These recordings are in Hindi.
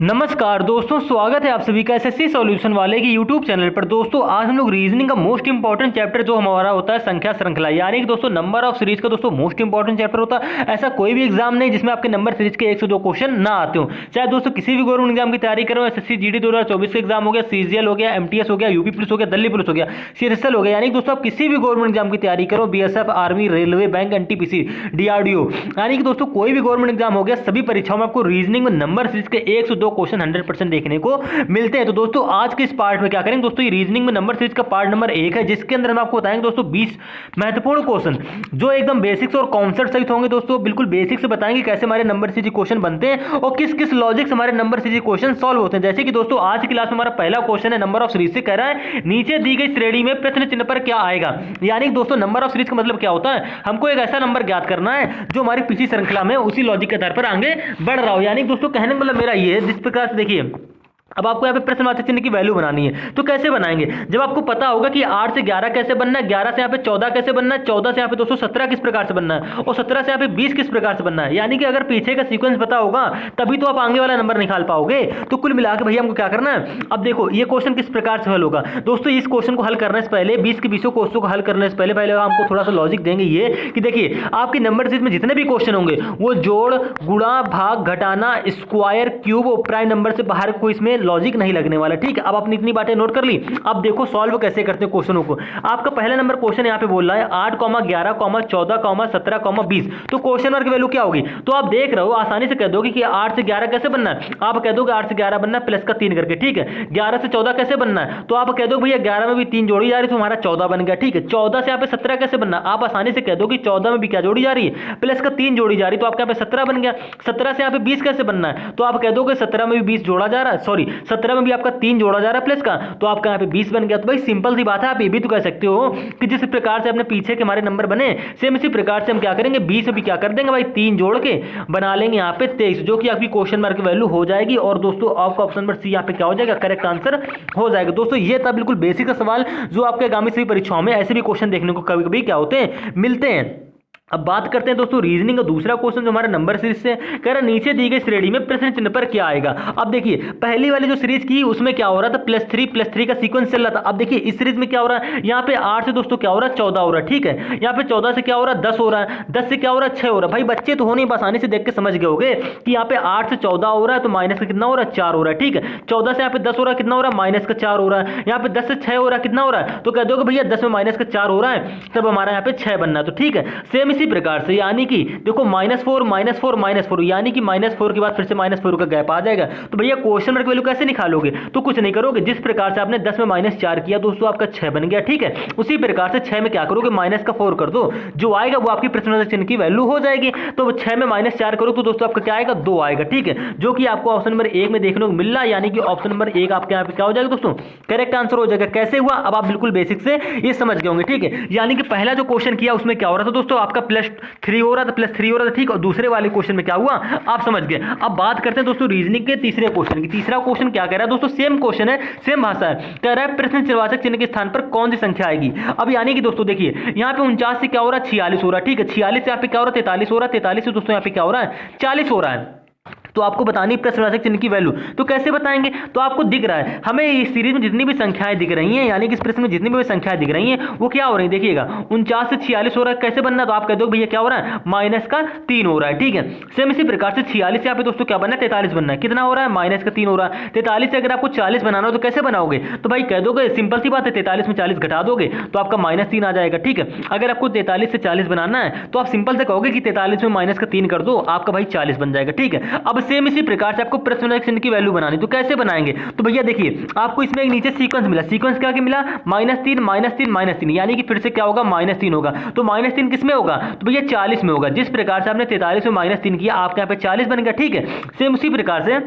नमस्कार दोस्तों, स्वागत है आप सभी का एसएससी सॉल्यूशन वाले की यूट्यूब चैनल पर। दोस्तों आज हम लोग रीजनिंग का मोस्ट इंपॉर्टेंट चैप्टर जो हमारा होता है संख्या श्रृंखला, यानी कि दोस्तों नंबर ऑफ सीरीज का दोस्तों मोस्ट इंपॉर्टेंट चैप्टर होता है। ऐसा कोई भी एग्जाम नहीं जिसमें आपके नंबर सीरीज के 1 से 2 क्वेश्चन ना आते हो। चाहे दोस्तों किसी भी गवर्नमेंट एग्जाम की तैयारी करो, एसएससी जीडी 2024 का एग्जाम हो गया, सीजीएल हो गया, एमटीएस हो गया, यूपी पुलिस हो गया, दिल्ली पुलिस हो गया, सीएसएल हो गया, यानी कि दोस्तों आप किसी भी गवर्नमेंट एग्जाम की तैयारी करो, BSF, army, railway, bank, NTPC, DRDO, यानी कि दोस्तों कोई भी गवर्नमेंट एग्जाम हो गया, सभी परीक्षाओं में आपको रीजनिंग में नंबर सीरीज के 1 से 2 क्वेश्चन 100% देखने को मिलते हैं। तो दोस्तों आज के इस पार्ट में क्या करेंगे दोस्तों, ये रीजनिंग में नंबर सीरीज का पार्ट नंबर 1 है, जिसके अंदर हम आपको बताएंगे दोस्तों 20 महत्वपूर्ण क्वेश्चन जो एकदम बेसिक्स और कॉन्सेप्ट सहित होंगे। दोस्तों बिल्कुल बेसिक से बताएंगे कैसे हमारे नंबर सीरीज क्वेश्चन बनते हैं और किस किस लॉजिक से हमारे नंबर सीरीज क्वेश्चन सॉल्व होते हैं। जैसे कि दोस्तों आज की क्लास में हमारा पहला क्वेश्चन है नंबर ऑफ सीरीज से, कह रहा है नीचे दी गई श्रेणी में प्रश्न चिन्ह पर क्या आएगा। यानी कि दोस्तों नंबर ऑफ सीरीज का मतलब क्या होता है, हमको एक ऐसा नंबर ज्ञात करना है जो हमारी पिछली श्रृंखला में उसी लॉजिक के आधार पर आगे बढ़ रहा हो। यानी कि दोस्तों कहने का मतलब मेरा ये है, जिस प्रकार से देखिए अब आपको यहाँ पे प्रश्नवाचक चिन्ह की वैल्यू बनानी है, तो कैसे बनाएंगे, जब आपको पता होगा कि 8 से 11 कैसे बनना है, 11 से यहाँ पे 14 कैसे बनना है, 14 से यहाँ पे दोस्तों 17 किस प्रकार से बनना है और 17 से यहाँ पे 20 किस प्रकार से बनना है। यानी कि अगर पीछे का सीक्वेंस पता होगा तभी तो आप आगे वाला नंबर निकाल पाओगे। तो कुल मिला के भैया हमको क्या करना है, अब देखो ये क्वेश्चन किस प्रकार से हल होगा। दोस्तों इस क्वेश्चन को हल करने से पहले 20 के 20 क्वेश्चन को हल करने से पहले हमको थोड़ा सा लॉजिक देंगे ये कि देखिए आपकी नंबर सीरीज में जितने भी क्वेश्चन होंगे वो जोड़, गुणा, भाग, घटाना, स्क्वायर, क्यूब और प्राइम नंबर से बाहर कोई इसमें लॉजिक नहीं लगने वाला। ठीक है, अब आपने इतनी बातें नोट कर ली। अब देखो सॉल्व कैसे करते हैं क्वेश्चनों को। आपका पहला नंबर क्वेश्चन यहाँ पे बोल रहा है 8, 11, 14, 17, 20। तो क्वेश्चन मार्क की वैल्यू क्या होगी, तो आप देख रहे हो आसानी से कह दोगे कि 8 से 11 कैसे बनना है। आप कह दोगे 8 से 11 बनना है प्लस का 3 करके। ठीक है, 11 से 14 कैसे बनना है, तो आप कह दो भैया 11 में भी 3 जोड़ी जा रही तो हमारा 14 बन गया। ठीक है, 14 से यहाँ पे 17 कैसे बनना है, आप आसानी से कह दो कि 14 में भी क्या जोड़ी जा रही है, प्लस का 3 जोड़ी जा रही, तो आपका यहाँ पे 17 बन गया। 17 से यहाँ पे 20 कैसे बनना है, तो आप कह दोगे 17 में भी 20 जोड़ा जा रहा है, सॉरी 17 में भी आपका 3 जोड़ा जा रहा है प्लस का, तो आपका यहाँ पे 20 बन गया। तो भाई सिंपल सी बात है, आप ये भी तो कह सकते हो कि जिस प्रकार से अपने पीछे के हमारे नंबर बने सेम इसी प्रकार से हम क्या करेंगे 20 में भी क्या कर देंगे भाई 3 जोड़ के बना लेंगे यहाँ पे 23, जो कि आपकी क्वेश्चन मार्क की वैल्यू हो जाएगी। और दोस्तों आपका ऑप्शन नंबर सी यहाँ पे क्या हो जाएगा, करेक्ट आंसर हो जाएगा। दोस्तों ये था बिल्कुल बेसिक का सवाल जो आपके आगामी सभी परीक्षाओं में ऐसे भी क्वेश्चन देखने को कभी कभी क्या होते हैं, मिलते हैं। अब बात करते हैं दोस्तों रीजनिंग का दूसरा क्वेश्चन जो हमारा नंबर सीरीज से कह रहा है नीचे दी गई श्रेणी में प्रश्न चिन्ह पर क्या आएगा। अब देखिए पहली वाली जो सीरीज की उसमें क्या हो रहा था, +3 का सीक्वेंस चल रहा था। अब देखिए इस सीरीज में क्या हो रहा है, यहाँ पे 8 से दोस्तों क्या हो रहा है 14 हो रहा है। ठीक है, यहाँ पे 14 से क्या हो रहा है 10 हो रहा है, 10 से क्या हो रहा है 6 हो रहा है। भाई बच्चे तो हो नहीं, आसानी से देख के समझ गए होगे कि यहाँ पे 8 से 14 हो रहा है तो माइनस का कितना हो रहा है 4 हो रहा है। ठीक है, 14 से यहाँ पे 10 हो रहा है, कितना हो रहा है माइनस का 4 हो रहा है। यहाँ पे 10 से 6 हो रहा है, कितना हो रहा है, तो कह दोगे भैया 10 में माइनस का 4 हो रहा है तब हमारा यहाँ पे 6 बनना है। तो ठीक है, सेम इसी प्रकार से यानी कि देखो -4 -4 यानी कि -4 के बाद फिर से -4 का गैप आ जाएगा। तो भैया क्वेश्चन मार्क वैल्यू कैसे निकालोगे, तो कुछ नहीं करोगे, जिस प्रकार से आपने 10 में -4 किया दोस्तों आपका 6 बन गया। ठीक है, उसी प्रकार से 6 में क्या करोगे माइनस का 4 कर दो, जो आएगा वो आपकी प्रश्नवाचक चिन्ह की वैल्यू हो जाएगी। तो 6 में -4 करो तो दोस्तों आपका क्या आएगा 2 आएगा। ठीक है, जो कि आपको ऑप्शन नंबर 1 में देखने को मिल रहा है, यानी कि ऑप्शन नंबर 1 आपके यहाँ पे क्या हो जाएगा दोस्तों करेक्ट आंसर हो जाएगा। कैसे हुआ, अब आप बिल्कुल बेसिक से ये समझ गए होंगे। ठीक है, यानी कि पहला जो क्वेश्चन किया उसमें क्या हो रहा था दोस्तों आपका +3 हो रहा था, +3 हो रहा था। ठीक, और दूसरे वाले क्वेश्चन में क्या हुआ आप समझ गए। अब बात करते हैं दोस्तों रीजनिंग के तीसरे क्वेश्चन की। तीसरा क्वेश्चन क्या कह रहा है दोस्तों, सेम क्वेश्चन है, सेम भाषा है, कह रहा है प्रश्नवाचक चिन्ह के स्थान पर कौन सी संख्या आएगी। अब यानी कि दोस्तों देखिए यहाँ पे 49 से क्या हो रहा है 46 हो रहा है। ठीक है, 46 से यहाँ पे क्या हो रहा है 43 हो रहा है, 43 से दोस्तों यहाँ पे क्या हो रहा है 40 हो रहा है। तो आपको बतानी प्रश्नवाचक चिन्ह की वैल्यू, तो कैसे बताएंगे, तो आपको दिख रहा है हमें इस सीरीज में जितनी भी संख्याएं दिख रही हैं, यानी कि इस प्रश्न में जितनी भी संख्याएं दिख रही हैं वो क्या हो रही है देखिएगा 49 से 46 हो रहा है। कैसे बनना, तो आप कह दो भैया क्या हो रहा है -3 हो रहा है। ठीक है, सेम इसी प्रकार से 46 से यहाँ पे दोस्तों क्या बनना है 43 बनना है, कितना हो रहा है -3 हो रहा है। 43 से अगर आपको 40 बनाना हो तो कैसे बनाओगे, तो भाई कह दोगे सिंपल सी बात है 43 में 40 घटा दोगे तो आपका -3 आ जाएगा। ठीक है, अगर आपको 43 से 40 बनाना है तो आप सिंपल से कहोगे कि 43 में -3 कर दो, आपका भाई 40 बन जाएगा। ठीक है, अब सेम इसी प्रकार से आपको प्रश्नवाचक चिन्ह की वैल्यू बनानी, तो कैसे बनाएंगे, तो भैया देखिए आपको इसमें एक नीचे सीक्वेंस मिला, सीक्वेंस क्या मिला -3 -3 यानी कि फिर से क्या होगा -3 होगा। तो -3 किस में होगा, तो भैया 40 में होगा। जिस प्रकार से आपने 43 में -3 किया आपके यहाँ पे 40 बन गया। ठीक है, सेम उसी प्रकार से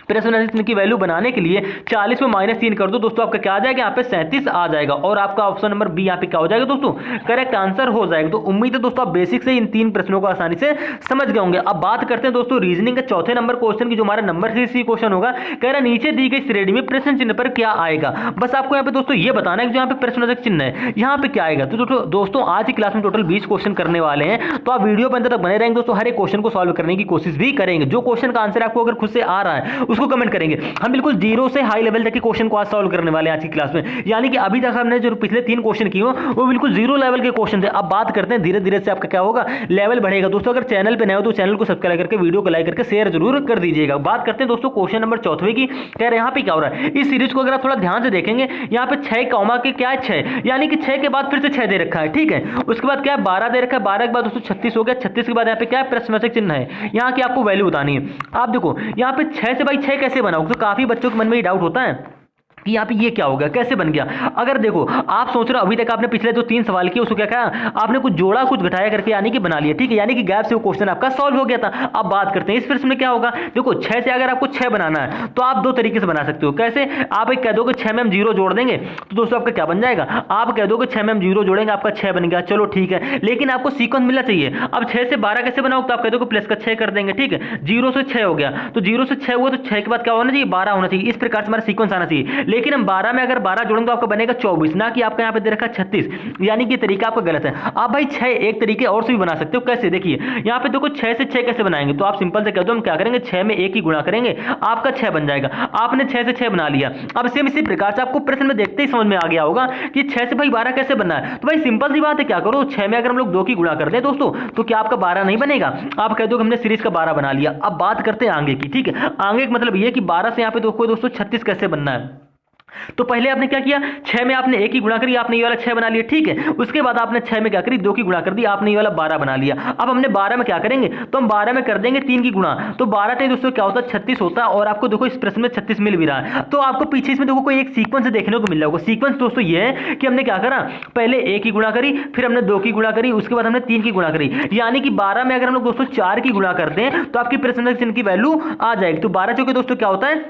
प्रश्नवाचक चिन्ह की वैल्यू बनाने के लिए 40 में -3 कर दो दोस्तों आपका क्या आ जाएगा यहाँ पे 37 आ जाएगा, और आपका ऑप्शन नंबर बी यहाँ पे क्या हो जाएगा दोस्तों करेक्ट आंसर हो जाएगा। तो उम्मीद है दोस्तों आप बेसिक से इन 3 प्रश्नों को आसानी से समझ गए होंगे। अब बात करते हैं दोस्तों रीजनिंग के चौथे नंबर क्वेश्चन की, जो हमारा नंबर सीरीज क्वेश्चन होगा। कह रहा नीचे दी गई श्रेणी में प्रश्न चिन्ह पर क्या आएगा। बस आपको यहाँ पे दोस्तों ये बताना है कि जो यहाँ पे प्रश्नवाचक चिन्ह है यहाँ पे क्या आएगा। तो दोस्तों आज की क्लास में टोटल 20 क्वेश्चन करने वाले हैं, तो आप वीडियो पर अंत तक बने रहेंगे दोस्तों, हर एक क्वेश्चन को सॉल्व करने की कोशिश भी करेंगे। जो क्वेश्चन का आंसर आपको अगर खुद से आ रहा है उसको कमेंट करेंगे। हम बिल्कुल जीरो से हाई लेवल तक के क्वेश्चन को आज सॉल्व करने वाले हैं आज की क्लास में। यानी कि अभी तक हमने जो पिछले 3 क्वेश्चन किए वो बिल्कुल जीरो लेवल के क्वेश्चन थे। अब बात करते हैं धीरे धीरे से आपका क्या होगा, लेवल बढ़ेगा। दोस्तों अगर चैनल पे नए हो तो चैनल को सब्सक्राइब करके वीडियो को लाइक करके शेयर जरूर कर दीजिएगा। बात करते हैं दोस्तों क्वेश्चन नंबर 4 की। कह रहे हैं यहाँ पे क्या हो रहा है, इस सीरीज को अगर आप थोड़ा ध्यान से देखेंगे, यहाँ पे 6 कॉमा के क्या है 6, यानी कि 6 के बाद फिर से 6 दे रखा है, ठीक है। उसके बाद क्या है 12 दे रखा है, 12 के बाद दोस्तों 36 हो गया, 36 के बाद यहाँ पे क्या है प्रश्नवाचक चिन्ह है, यहाँ की आपको वैल्यू बतानी है। आप देखो यहाँ पे 6 से भाई 6 कैसे बनाओ, तो काफी बच्चों के मन में ये डाउट होता है कि यहाँ पे ये क्या हो गया, कैसे बन गया। अगर देखो आप सोच रहे हो अभी तक आपने पिछले जो 3 सवाल किए उसको क्या कहा, आपने कुछ जोड़ा कुछ घटाया करके यानी कि बना लिया, ठीक है, यानी कि गैप से वो क्वेश्चन आपका सॉल्व हो गया था। अब बात करते हैं इस प्रश्न में क्या होगा। देखो 6 से अगर आपको 6 बनाना है तो आप 2 तरीके से बना सकते हो। कैसे, आप एक कह दो कि 6 में हम 0 जोड़ देंगे तो दोस्तों आपका क्या बन जाएगा, आप कह दो कि 6 में हम 0 जोड़ेंगे आपका 6 बन गया, चलो ठीक है, लेकिन आपको सीक्वेंस मिलना चाहिए। अब 6 से 12 कैसे बनाओ, तो आप कह दो कि प्लस का 6 कर देंगे, ठीक है, 0 से 6 हो गया, तो 0 से 6 हुआ तो 6 के बाद क्या होना चाहिए 12 होना चाहिए। इस प्रकार से हमारा सीक्वेंस आना चाहिए। लेकिन हम 12 में अगर 12 जोड़ेंगे तो आपका बनेगा 24, ना कि आपका यहाँ पे दे रखा 36, यानी कि तरीका आपका गलत है। आप भाई 6 एक तरीके और से भी बना सकते हो। कैसे, देखिए यहाँ पे देखो 6 से 6 कैसे बनाएंगे, तो आप सिंपल से कह दो हम क्या करेंगे 6 में 1 ही गुणा करेंगे, आपका 6 बन जाएगा। आपने 6 से 6 बना लिया। अब सेम इसी प्रकार से आपको प्रश्न में देखते ही समझ में आ गया होगा कि 6 से भाई 12 कैसे बनना है। तो भाई सिंपल सी बात है, क्या करो 6 में अगर हम लोग 2 की गुणा कर दें दोस्तों तो क्या आपका 12 नहीं बनेगा, आप कह दो हमने सीरीज का 12 बना लिया। अब बात करते हैं आगे की, ठीक है। आगे का मतलब ये कि 12 से यहाँ पे दोस्तों 36 कैसे बनना है। तो पहले आपने क्या किया, 6 में आपने 1 की गुणा करी, आपने ये वाला 6 बना लिया, ठीक है। उसके बाद आपने 6 में क्या करी 2 की गुणा कर दी, आपने ये वाला 12 बना लिया। अब हमने 12 में क्या करेंगे, तो हम 12 में कर देंगे 3 की गुणा, तो 12 से दोस्तों क्या होता है 36 होता है। और आपको देखो इस प्रश्न में 36 मिल भी रहा है। तो आपको पीछे इसमें देखो कोई एक सीक्वेंस देखने को मिल रहा होगा। सीक्वेंस दोस्तों ये है कि हमने क्या करा, पहले 1 की गुणा करी, फिर हमने 2 की गुणा करी, उसके बाद हमने 3 की गुणा करी, यानी कि 12 में अगर हम लोग दोस्तों 4 की गुणा कर दें तो आपकी प्रश्न चिन्ह की वैल्यू आ जाएगी। तो 12 चौके दोस्तों क्या होता है,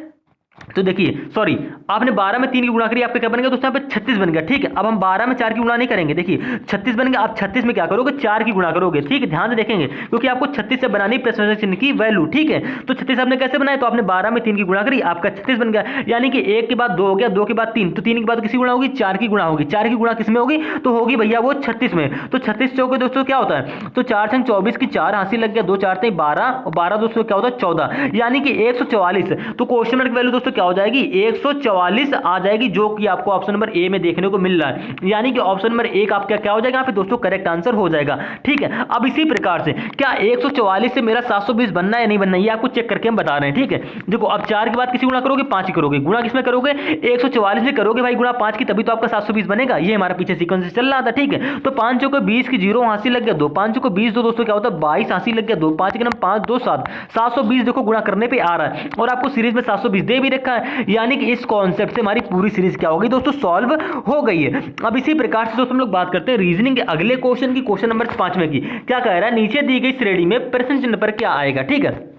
तो देखिए सॉरी आपने 12 में 3 की गुणा करी, आपका क्या बन गया दोस्तों यहाँ पे 36 बन गया, ठीक है। अब हम 12 में 4 की गुणा नहीं करेंगे, देखिए 36 बन गया। आप 36 में क्या करोगे 4 की गुणा करोगे, ठीक है, ध्यान से देखेंगे क्योंकि आपको 36 से बनानी प्रश्नवाचक चिन्ह की वैल्यू, ठीक है। तो 36 आपने कैसे बनाया, तो आपने 12 में 3 की गुणा करी, आपका 36 बन गया, यानी कि 1 के बाद 2 हो गया, 2 के बाद 3, तो 3 के बाद किसी गुणा होगी 4 की गुणा होगी। 4 की गुणा किसमें होगी, तो होगी भैया वो 36 में। तो 36 चौके दोस्तों क्या होता है, तो 4 से 24 की 4 हासिल लग गया, 2 4 से 12 और 12 दोस्तों क्या होता है 14, यानी कि 144। तो क्वेश्चन मार्क की वैल्यू दोस्तों क्या हो जाएगी 144 आ जाएगी, जो कि आपको ऑप्शन नंबर ए में देखने को मिल रहा है। यानी कि ऑप्शन नंबर 1 आपका क्या हो जाएगा यहाँ पे दोस्तों करेक्ट आंसर हो जाएगा, ठीक है। अब इसी प्रकार से क्या 144 से मेरा 720 बनना है या नहीं बनना है, ये आपको चेक करके हम बता रहे हैं, ठीक है। देखो अब 4 के बाद किसी गुणा करोगे 5 ही करोगे, गुणा किसमें करोगे 144 में करोगे भाई, गुणा 5 की, तभी तो आपका 720 बनेगा। ये हमारा पीछे सीक्वेंस चल रहा था, ठीक है। तो 5 चौके 20 की 0 हासिल लग गया 2, 5 चौके 20 दोस्तों क्या होता है 22 हासिल लग गया 2, 5 के नाम 5 2 7, 720 देखो गुणा करने पे आ रहा है, और आपको सीरीज में 720 दे भी रखा है, यानी कि इस कॉन्सेप्ट से हमारी पूरी सीरीज क्या हो गई दोस्तों सॉल्व हो गई है। अब इसी प्रकार से दोस्तों हम लोग बात करते हैं रीजनिंग के अगले क्वेश्चन की, क्वेश्चन नंबर 5 में की। क्या कह रहा है, नीचे दी गई श्रेणी में प्रश्न चिन्ह पर क्या आएगा, ठीक है।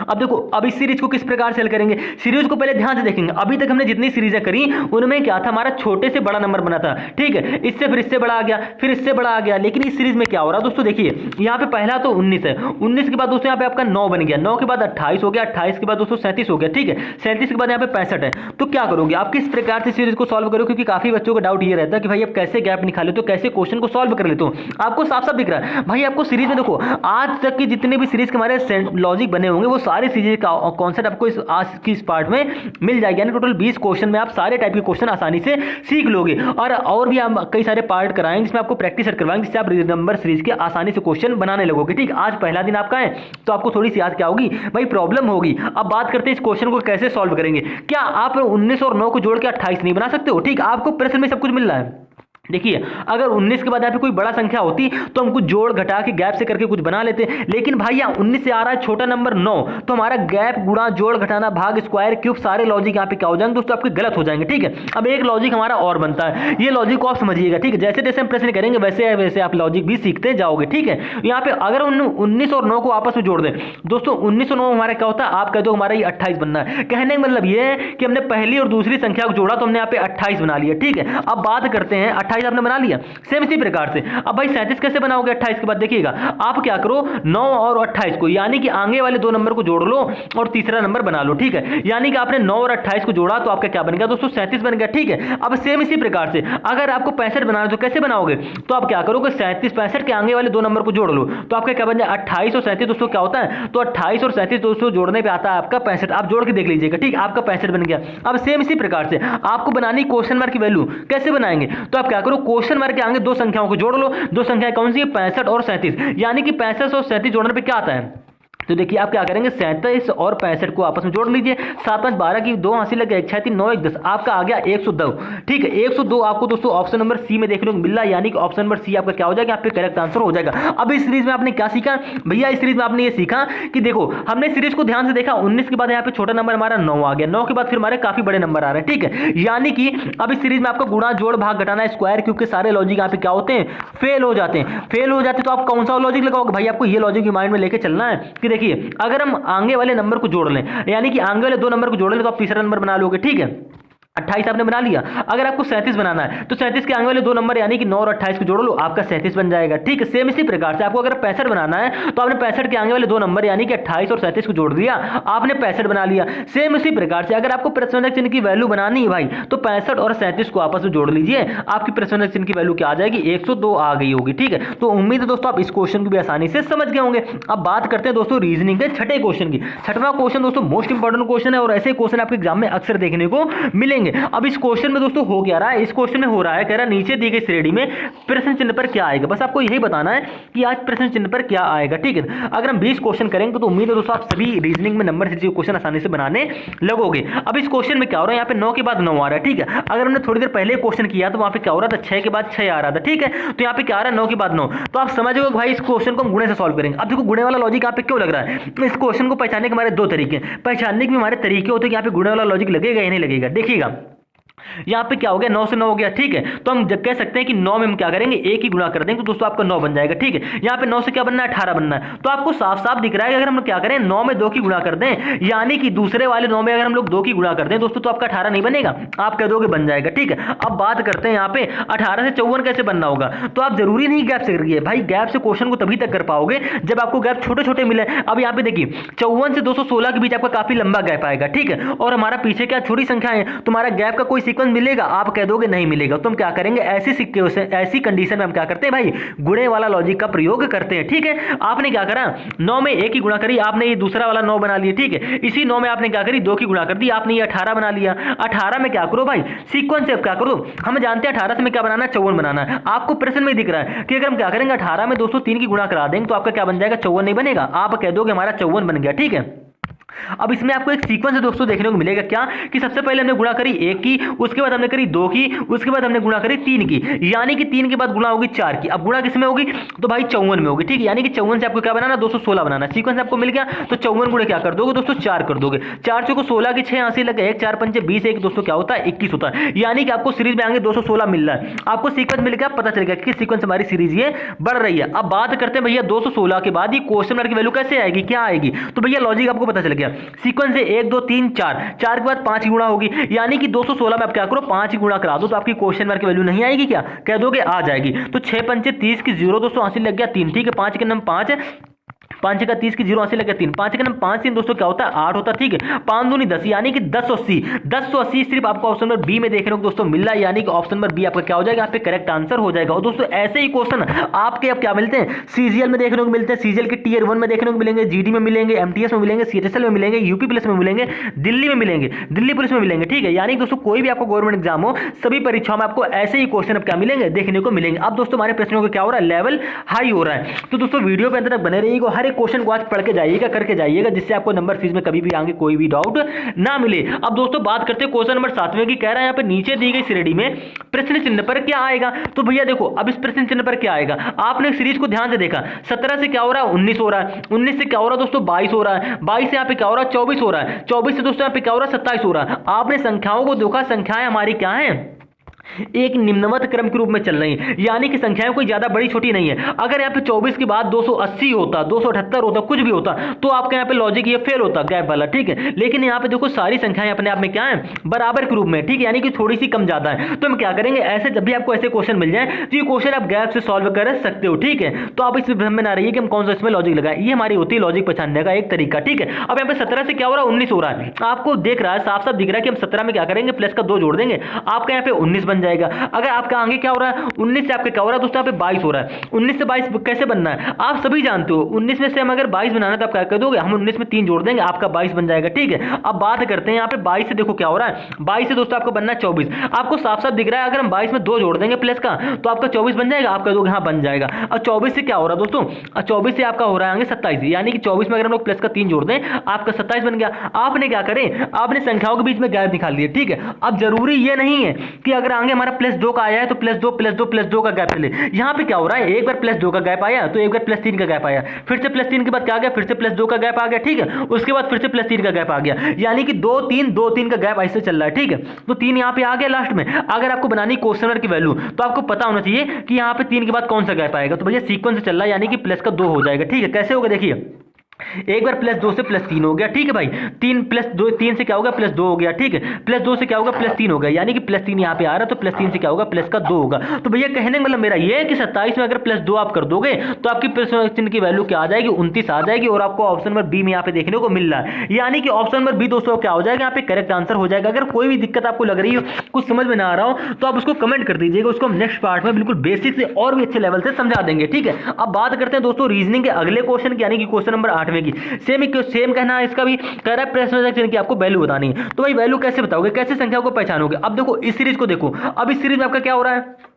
अब देखो अब इस सीरीज को किस प्रकार से हल करेंगे, सीरीज को पहले ध्यान से देखेंगे। अभी तक हमने जितनी सीरीजें करी उनमें क्या था, हमारा छोटे से बड़ा नंबर बना था, ठीक है। इससे फिर इससे बड़ा आ गया, फिर इससे बड़ा आ गया, लेकिन इस सीरीज में क्या हो रहा है दोस्तों, देखिए यहाँ पे पहला तो 19 है, 19 के बाद दोस्तों यहाँ पे आपका 9 बन गया, 9 के बाद 28 हो गया, 28 के बाद दोस्तों 37 हो गया, ठीक है। 37 के बाद यहाँ पे 65 है। तो क्या करोगे आप, किस प्रकार से सीरीज को सॉल्व करोगे, क्योंकि काफी बच्चों का डाउट ये रहता है कि भाई आप कैसे गैप निकाले तो कैसे क्वेश्चन को सॉल्व कर लेते हो। आपको साफ साफ दिख रहा है भाई, आपको सीरीज में देखो आज तक की जितने भी सीरीज के हमारे लॉजिक बने होंगे वो सारे सीरीज का कॉन्सेप्ट आपको इस आज की इस पार्ट में मिल जाएगा। यानी टोटल 20 क्वेश्चन में आप सारे टाइप के क्वेश्चन आसानी से सीख लोगे, और भी हम कई सारे पार्ट कराएंगे जिसमें आपको प्रैक्टिस करवाएंगे, जिससे आप नंबर सीरीज के आसानी से क्वेश्चन बनाने लगोगे, ठीक। आज पहला दिन आपका है तो आपको थोड़ी सी आज क्या होगी भाई प्रॉब्लम होगी। अब बात करते हैं इस क्वेश्चन को कैसे सॉल्व करेंगे। क्या आप 19 और 9 को जोड़ के 28 नहीं बना सकते हो, ठीक। आपको प्रश्न में सब कुछ मिल रहा है। देखिए अगर 19 के बाद यहाँ पे कोई बड़ा संख्या होती तो हम कुछ जोड़ घटा के गैप से करके कुछ बना लेते, लेकिन भाई यहाँ 19 से आ रहा है छोटा नंबर 9, तो हमारा गैप गुणा जोड़ घटाना भाग स्क्वायर क्यूब सारे लॉजिक यहाँ पे क्या हो जाएंगे दोस्तों आपके गलत हो जाएंगे, ठीक है। अब एक लॉजिक हमारा और बनता है, ये लॉजिक को आप समझिएगा, ठीक है। जैसे जैसे हम प्रश्न करेंगे वैसे वैसे आप लॉजिक भी सीखते जाओगे, ठीक है। यहाँ पे अगर 19 और 9 को आपस में जोड़ दें दोस्तों, 19 और 9 हमारा क्या होता है, आप कह दो हमारा ये 28 बनना है। कहने का मतलब ये है कि हमने पहली और दूसरी संख्या को जोड़ा तो हमने यहाँ पे 28 बना लिया, ठीक है। अब बात करते हैं 28 28 आपने बना लिया। सेम इसी प्रकार से अब भाई 37 कैसे बनाओगे 28 के बाद, देखिएगा आप क्या करो 9 और 28 को, यानी कि आगे वाले दो नंबर को जोड़ लो और तीसरा नंबर बना लो, ठीक है। यानी कि आपने 9 और 28 को जोड़ा तो आपका क्या बन गया दोस्तों 37 बन गया, ठीक है। अब सेम इसी प्रकार से अगर आपको 65 बनाना तो कैसे बनाओगे, तो आप क्या करोगे 37 65 के आगे वाले दो नंबर को जोड़ लो तो आपका क्या बन जाए 28 और 37 दोस्तों क्या होता है, तो 28 और 37 दोस्तों जोड़ने पे आता है आपका 65। आप जोड़ के देख लीजिएगा, ठीक, आपका 65 बन गया। अब सेम इसी प्रकार से आपको बनानी क्वेश्चन मार्क की वैल्यू, कैसे बनाएंगे, तो आप क्या करो क्वेश्चन मार्क के आगे दो संख्याओं को जोड़ लो। दो संख्याएं कौन सी है 65 और 37, यानी कि 65 और 37 जोड़ने पे क्या आता है, तो देखिए आप क्या करेंगे 37 और 65 को आपस में जोड़ लीजिए। 7 5 12 की 2 हासिल लगे 1 6 3 9 1 10, आपका आ गया 102, ठीक है। 102 आपको दोस्तों ऑप्शन नंबर सी में देखने को मिल रहा है, यानी कि ऑप्शन नंबर सी आपका क्या हो जाएगा, आप पे करेक्ट आंसर हो जाएगा। अब इस सीरीज में आपने क्या सीखा भैया, इस सीरीज में आपने ये सीखा कि देखो हमने सीरीज को ध्यान से देखा, 19 के बाद यहाँ पे छोटा नंबर हमारा 9 आ गया, 9 के बाद फिर हमारे काफी बड़े नंबर आ रहे हैं, ठीक है। यानी कि अब इस सीरीज में आपका गुणा जोड़ भाग घटाना स्क्वायर क्यूब के सारे लॉजिक यहाँ पे क्या होते हैं, फेल हो जाते हैं। फेल हो जाते तो आप कौन सा लॉजिक लगाओगे, भाई आपको ये लॉजिक माइंड में लेके चलना है कि देखिए अगर हम आगे वाले नंबर को जोड़ लें, यानी कि आगे वाले दो नंबर को जोड़ लें तो आप तीसरा नंबर बना लोगे, ठीक है। 28 आपने बना लिया। अगर आपको 37 बनाना है तो 37 के आगे वाले दो नंबर यानी कि 9 और 28 को जोड़ लो, आपका 37 बन जाएगा, ठीक है। सेम इसी प्रकार से आपको अगर 65 बनाना है तो आपने 65 के आगे वाले दो नंबर यानी कि 28 और 37 को जोड़ दिया, आपने 65 बना लिया। सेम इसी प्रकार से अगर आपको प्रश्नवाचक चिन्ह की वैल्यू बनानी है भाई तो 65 और 37 को आपस में जोड़ लीजिए, आपकी प्रश्नवाचक चिन्ह की वैल्यू क्या आ जाएगी 102 आ गई होगी, ठीक है। तो उम्मीद है दोस्तों आप इस क्वेश्चन को भी आसानी से समझ गए होंगे। अब बात करते हैं दोस्तों रीजनिंग के छठे क्वेश्चन की। छठवां क्वेश्चन दोस्तों मोस्ट इंपॉर्टेंट क्वेश्चन है और ऐसे क्वेश्चन आपके एग्जाम में अक्सर देखने को मिलेंगे। अब इस क्वेश्चन में दोस्तों हो क्या रहा है, इस क्वेश्चन में हो रहा है कह रहा नीचे दी गई श्रेणी में प्रश्न चिन्ह पर क्या आएगा, बस आपको यही बताना है कि आज प्रश्न चिन्ह पर क्या आएगा, ठीक है। अगर हम 20 क्वेश्चन करेंगे तो उम्मीद है दोस्तों आप सभी रीजनिंग में नंबर सीरीज क्वेश्चन आसानी से बनाने लगोगे। अब इस क्वेश्चन में क्या हो रहा है, यहाँ पे 9 के बाद 9 आ रहा है, ठीक है। अगर हमने थोड़ी देर पहले क्वेश्चन किया तो वहां पे क्या हो रहा था 6 के बाद 6 आ रहा था, ठीक है। तो यहाँ पे क्या आ रहा है 9 के बाद 9, तो आप समझोगे भाई इस क्वेश्चन को हम गुणे से सॉल्व करेंगे। अब देखो गुणे वाला लॉजिक यहाँ पे क्यों लग रहा है, इस क्वेश्चन को पहचानने के हमारे दो तरीके, पहचानने के हमारे तरीके होते हैं कि यहाँ पे गुणे वाला लॉजिक लगेगा या नहीं लगेगा। देखिएगा यहाँ पे क्या हो गया 9 से 9 हो गया, ठीक है। तो हम जब कह सकते हैं कि 9 में हम क्या करेंगे एक ही गुणा कर देंगे तो दोस्तों आपका 9 बन जाएगा, ठीक है। यहाँ पे 9 से क्या बनना है 18 बनना है, तो आपको साफ साफ दिख रहा है कि अगर हम क्या करें 9 में 2 की गुणा कर दें, यानी कि दूसरे वाले 9 में अगर हम लोग 2 की गुणा कर दें दोस्तों तो आपका 18 नहीं बनेगा, आप कह दोगे बन जाएगा, ठीक है। अब बात करते हैं यहाँ पे 18 से 54 कैसे बनना होगा, तो आप जरूरी नहीं गैप से करिए भाई, गैप से क्वेश्चन को तभी तक कर पाओगे जब आपको गैप छोटे छोटे मिले। अब यहाँ पे देखिए 54 से 216 के बीच आपका काफी लंबा गैप आएगा, ठीक है। और हमारा पीछे क्या छोटी संख्या है, तुम्हारा गैप का कोई सीक्वेंस मिलेगा, आप कह दोगे नहीं मिलेगा। तो हम क्या करेंगे ऐसी कंडीशन में हम क्या करते हैं भाई गुणे वाला लॉजिक का प्रयोग करते हैं, ठीक है। आपने क्या करा 9 में 1 की गुणा करी, आपने ये दूसरा वाला 9 बना लिया, ठीक है। इसी 9 में आपने क्या करी 2 की गुणा कर दी, आपने ये 18 बना लिया। 18 में क्या करो भाई सीक्वेंस से क्या करो, हम जानते हैं 18 से में क्या बनाना है 54 बनाना है। आपको प्रश्न में दिख रहा है कि अगर हम क्या करेंगे 18 में 203 की गुणा करा देंगे तो आपका क्या बन जाएगा 54 नहीं बनेगा, आप कह दोगे हमारा 54 बन गया, ठीक है। अब इसमें आपको एक सीक्वेंस दोस्तों देखने को मिलेगा क्या कि सबसे पहले हमने गुणा करी 1 की, उसके बाद हमने करी 2 की, उसके बाद हमने गुणा करी 3 की, यानी कि 3 के बाद गुणा होगी 4 की। अब गुणा किसमें होगी तो भाई 54 में होगी, ठीक है। यानी कि 54 से आपको क्या बनाना 216 बनाना, सीक्वेंस आपको मिल गया तो 54 गुणे क्या कर दोगे दोस्तों 4 कर दोगे। 4 चौको 16 की 6 हासिल लगे 1 4 5 20 1 दोस्तों क्या होता है 21 होता है, यानी कि आपको सीरीज में आगे 216 मिल रहा है। आपको सीक्वेंस मिल गया, पता चल गया कि सीक्वेंस हमारी सीरीज ये बढ़ रही है। अब बात करते हैं भैया 216 के बाद ये क्वेश्चन मार्क की वैल्यू कैसे आएगी, क्या आएगी, तो भैया लॉजिक आपको पता चल गया। सीक्वेंस 1 2 3 4, 4 के बाद 5 की गुणा होगी, यानी कि 216 में आप क्या करो 5 की गुणा करा दो तो आपकी क्वेश्चन मार्क की वैल्यू नहीं आएगी, क्या कह दोगे आ जाएगी। तो 6 पंचे 30 की 0 दोस्तों हासिल लग गया 3, ठीक है। 5 के नंबर 5 5 का 30 की 0 हासिल लगे 3, 5 का नंबर 5 3 दोस्तों क्या होता है 8 होता है, ठीक है। 5 दूनी 10 यानी कि 1080 सिर्फ आपको ऑप्शन नंबर बी में देखने को दोस्तों मिल रहा है, यानी कि ऑप्शन नंबर बी आपका क्या हो जाएगा यहाँ पे करेक्ट आंसर हो जाएगा। और दोस्तों ऐसे ही क्वेश्चन आपके अब क्या मिलते हैं सीजीएल में देखने को मिलते हैं, सीजीएल के टियर 1 में देखने को मिलेंगे, जीडी में मिलेंगे, एमटीएस में मिलेंगे, सीएचएसएल में मिलेंगे, यूपी पुलिस में मिलेंगे, दिल्ली में मिलेंगे, दिल्ली पुलिस में मिलेंगे, ठीक है। यानी दोस्तों कोई भी आपको गवर्नमेंट एग्जाम हो सभी परीक्षाओं में आपको ऐसे ही क्वेश्चन अब क्या मिलेंगे देखने को मिलेंगे। अब दोस्तों हमारे प्रश्नों का क्या हो रहा है लेवल हाई हो रहा है, तो दोस्तों वीडियो पे अंदर तक बने रहिएगा, हर एक क्वेश्चन को आज पढ़ के जाइएगा करके जाइएगा, जिससे आपको नंबर सीरीज में कभी भी आगे कोई भी डाउट ना मिले। अब दोस्तों बात करते हैं क्वेश्चन नंबर 7वें की, कह रहा है यहाँ पे नीचे दी गई श्रेणी में प्रश्न चिन्ह पर क्या आएगा। तो भैया देखो अब इस प्रश्न चिन्ह पर क्या आएगा, आपने सीरीज को ध्यान से देखा 17 से क्या हो रहा है 19 हो रहा है, 19 से क्या हो रहा है दोस्तों 22 हो रहा है, 22 से यहाँ पे क्या हो रहा है 24 हो रहा है, 24 से दोस्तों यहाँ पे क्या हो रहा है 27 हो रहा है। आपने संख्याओं को देखा, संख्याएं हमारी क्या है एक निम्नवत क्रम के रूप में चल रही है, यानी कि संख्याएं कोई ज्यादा बड़ी छोटी नहीं है। अगर यहाँ पे 24 के बाद 280 होता, 278 होता, कुछ भी होता, तो आपका यहाँ पे लॉजिक ये फेल होता गैप वाला, ठीक है। लेकिन यहाँ पे देखो सारी संख्याएं अपने आप में क्या है, बराबर के रूप में, ठीक है, यानी कि थोड़ी सी कम ज्यादा है। तो हम क्या करेंगे, ऐसे जब भी आपको ऐसे क्वेश्चन मिल जाए तो ये क्वेश्चन आप गैप से सॉल्व कर सकते हो, ठीक है। तो आप इस भ्रम में ना रहिए कि हम कौन सा इसमें लॉजिक लगाए, ये हमारी होती है लॉजिक पहचानने का एक तरीका, ठीक है। अब यहाँ पे 17 से क्या हो रहा है, 19 हो रहा है, आपको देख रहा है, साफ साफ दिख रहा है कि हम 17 में क्या करेंगे, प्लस का 2 जोड़ देंगे, आपका यहाँ पे 19 बन जाएगा। अगर आपका आगे क्या हो रहा है, 19 से आपका क्या हो रहा है दोस्तों, यहाँ पे 22 हो रहा है। 19 से 22 कैसे बनना है आप सभी जानते हो, 19 में से हम अगर 22 बनाना है तो आप क्या कर दोगे, हम 19 में 3 जोड़ देंगे, आपका 22 बन जाएगा, ठीक है। अब बात करते हैं यहाँ पे 22 से, देखो क्या हो रहा है, 22 से दोस्तों आपको बनना है 24, आपको साफ साफ दिख रहा है, अगर हम 22 में 2 जोड़ देंगे प्लस का तो आपका 24 बन जाएगा, आप कह दोगे हाँ बन जाएगा। और 24 से क्या हो रहा है दोस्तों, 24 से आपका हो रहा है 27, यानी कि 24 में अगर हम लोग प्लस का 3 जोड़ दें आपका 27 बन गया। आपने क्या करें, आपने संख्याओं के बीच में गैप निकाल लिया, ठीक है। अब जरूरी ये नहीं है कि अगर आगे हमारा +2 का आया है तो +2 का गैप ले, यहाँ पे क्या हो रहा है, एक बार +2 का गैप आया तो एक बार +3 का गैप आया, फिर से +3 के बाद क्या आ गया, फिर से +2 का गैप आ गया, ठीक है। उसके बाद फिर से +3 का गैप आ गया, यानी कि 2 3 का गैप ऐसे चल रहा है, ठीक है। तो 3 यहाँ पे आ गया लास्ट में। अगर आपको बनानी क्वेश्चन मार्क की वैल्यू तो आपको पता होना चाहिए कि यहाँ पे 3 के बाद कौन सा गैप आएगा, तो भैया सीक्वेंस से चल रहा है, यानी कि प्लस का 2 हो जाएगा, ठीक है। कैसे होगा देखिए, एक बार +2 से +3 हो गया, ठीक है भाई, 3 से क्या होगा, +2 हो गया, ठीक है, +2 से क्या होगा, +3 हो गया, यानी कि +3 यहाँ पे आ रहा है तो +3 से क्या होगा, प्लस का 2 होगा। तो भैया कहने का मतलब मेरा ये है कि 27 में अगर +2 आप कर दोगे तो आपकी प्रश्न चिन्ह की वैल्यू क्या आ जाएगी, 29 आ जाएगी, और आपको ऑप्शन नंबर बी में यहाँ पे देखने को मिल रहा है, यानी कि ऑप्शन नंबर बी दोस्तों क्या हो जाएगा, यहाँ पे करेक्ट आंसर हो जाएगा। अगर कोई भी दिक्कत आपको लग रही हो, कुछ समझ में ना आ रहा हो, तो आप उसको कमेंट कर दीजिएगा, उसको हम नेक्स्ट पार्ट में बिल्कुल बेसिक से और भी अच्छे लेवल से समझा देंगे, ठीक है। अब बात करते हैं दोस्तों रीजनिंग के अगले क्वेश्चन की, यानी कि क्वेश्चन नंबर 8वें की। सेम कहना है इसका भी, कह रहा है प्रश्न चिन्ह की आपको वैल्यू बतानी है। तो भाई वैल्यू कैसे बताओगे, कैसे संख्या को पहचानोगे। अब देखो इस सीरीज को देखो, अब इस सीरीज में आपका क्या हो रहा है,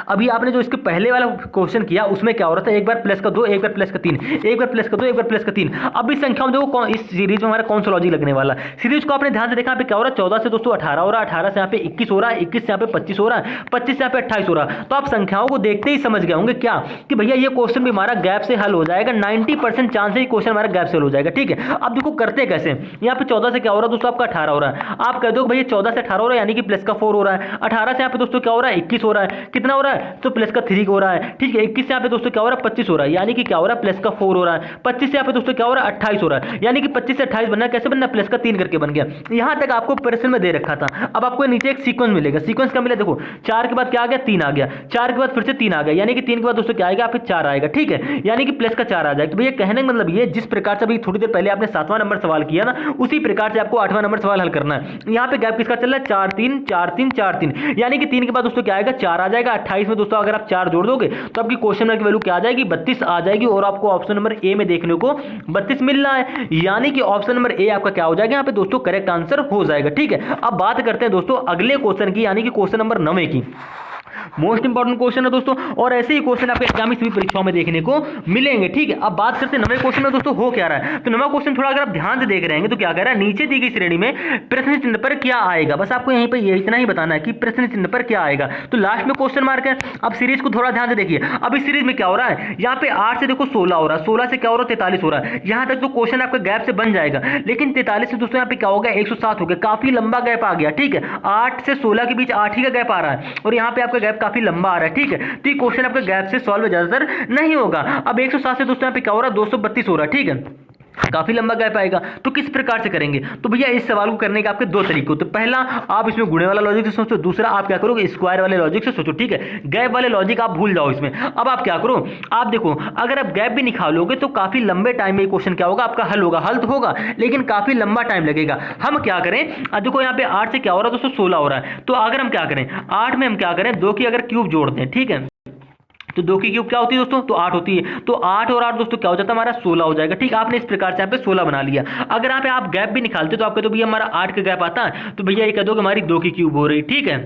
अभी आपने जो इसके पहले वाला क्वेश्चन किया उसमें क्या हो रहा था, एक बार प्लस का 2, एक बार प्लस का 3, एक बार प्लस का 2, एक बार प्लस का 3। अब इस संख्या में देखो इस सीरीज में हमारा कौन सा लॉजिक लगने वाला। सीरीज को आपने ध्यान से देखा, यहाँ पे क्या हो रहा है, 14 से दोस्तों 18 हो रहा है, 18 से यहाँ पे 21 हो रहा है, 21 से यहाँ पे 25 हो रहा है, 25 से यहाँ पे 28 हो रहा है। तो आप संख्याओं को देखते ही समझ गए होंगे क्या कि भैया ये क्वेश्चन भी हमारा गैप से हल हो जाएगा, 90% चांस है ये क्वेश्चन हमारा गैप से हल हो जाएगा, ठीक है। अब देखो करते कैसे, यहाँ पे 14 से क्या हो रहा है दोस्तों, आपका 18 हो रहा है, आप कह दो भैया 14 से 18 हो रहा है, यानी कि प्लस का 4 हो रहा है। 18 से यहाँ पे दोस्तों क्या हो रहा है, 21 हो रहा है, कितना हो रहा है, तो प्लस का 3 हो रहा है, ठीक है। 21 से यहाँ पे दोस्तों क्या हो रहा है, 25 हो रहा है, यानी कि क्या हो रहा है, प्लस का 4 हो रहा है। 25 से यहाँ पे दोस्तों क्या हो रहा है, 28 हो रहा है, यानी कि 25 से 28 बनना है, कैसे बनना है, प्लस का 3 करके बन गया। यहाँ तक आपको प्रश्न में दे रखा था। अब आपको नीचे एक सीक्वेंस मिलेगा, सीक्वेंस क्या मिला, देखो 4 के बाद क्या आ गया, 3 आ गया, 4 के बाद फिर से 3 आ गया, यानी कि 3 के बाद दोस्तों क्या आएगा, आपके 4 आएगा, ठीक है, यानी कि प्लस का 4 आ जाएगा। तो भैया कहने का मतलब ये, जिस प्रकार से अभी थोड़ी देर पहले आपने 7वां नंबर सवाल किया ना, उसी प्रकार से आपको 8वां नंबर सवाल हल करना है। यहाँ पे गैप किसका चल रहा है, 4 3 4 3 4 3, यानी कि 3 के बाद दोस्तों क्या आएगा, 4 आ जाएगा। 28 में दोस्तों अगर आप 4 जोड़ दोगे तो आपकी क्वेश्चन की वैल्यू क्या आ जाएगी, 32 आ जाएगी, और आपको ऑप्शन नंबर ए में देखने को 32 मिल रहा है, यानी कि ऑप्शन नंबर ए आपका क्या हो जाएगा, यहाँ पे दोस्तों करेक्ट आंसर हो जाएगा, ठीक है। अब बात करते हैं दोस्तों अगले क्वेश्चन की, यानी कि क्वेश्चन नंबर 9 की। मोस्ट इंपॉर्टेंट क्वेश्चन है दोस्तों, और ऐसे ही क्वेश्चन आपके एग्जाम में सभी परीक्षाओं में देखने को मिलेंगे, ठीक है। अब बात करते हैं 9वें क्वेश्चन में दोस्तों हो क्या रहा है। तो 9वां क्वेश्चन थोड़ा अगर आप ध्यान से देख रहे हैं तो क्या कह रहा है, नीचे दी गई श्रेणी में प्रश्न चिन्ह पर क्या आएगा, बस आपको यहीं पर ये इतना ही बताना है कि प्रश्न चिन्ह पर क्या आएगा। तो लास्ट में क्वेश्चन मार्क है। अब सीरीज को थोड़ा ध्यान से देखिए, अब इस सीरीज में क्या हो रहा है, यहाँ पे 8 से देखो 16 हो रहा है, 16 से क्या हो रहा है, 43 हो रहा है, यहाँ तक तो क्वेश्चन आपका गैप से बन जाएगा। लेकिन 43 से दोस्तों यहाँ पे क्या हो गया, 107 हो गया, काफी लंबा गैप आ गया, ठीक है। 8 से 16 के बीच 8 ही का गैप आ रहा है, और यहाँ पे आपका गैप काफी लंबा आ रहा है, ठीक है। तो ये क्वेश्चन आपका गैप से सॉल्व ज्यादातर नहीं होगा। अब 107 से दोस्तों यहाँ पे क्या हो रहा है, 232 हो रहा है, ठीक है, काफी लंबा गैप आएगा। तो किस प्रकार से करेंगे, तो भैया इस सवाल को करने के आपके 2 तरीके होते हैं। पहला, आप इसमें गुणे वाला लॉजिक से सोचो, दूसरा आप क्या करोगे, स्क्वायर वाले लॉजिक से सोचो, ठीक है। गैप वाले लॉजिक आप भूल जाओ इसमें। अब आप क्या करो, आप देखो अगर आप गैप भी निकालोगे तो काफी लंबे टाइम में ये क्वेश्चन क्या होगा, आपका हल होगा, हल तो होगा लेकिन काफी लंबा टाइम लगेगा। हम क्या करें, देखो यहाँ पे 8 से क्या हो रहा है दोस्तों, 16 हो रहा है, तो अगर हम क्या करें, 8 में हम क्या करें, 2 की अगर क्यूब जोड़ दें, ठीक है, तो 2 की क्यूब क्या होती है दोस्तों, तो 8 होती है। तो 8 और 8 दोस्तों क्या हो जाता है, हमारा 16 हो जाएगा, ठीक। आपने इस प्रकार से यहाँ पे 16 बना लिया। अगर यहाँ पे आप गैप भी निकालते तो आप कहते भैया हमारा 8 का गैप आता है, तो भैया ये कह दो कि हमारी 2 की क्यूब हो रही, ठीक है।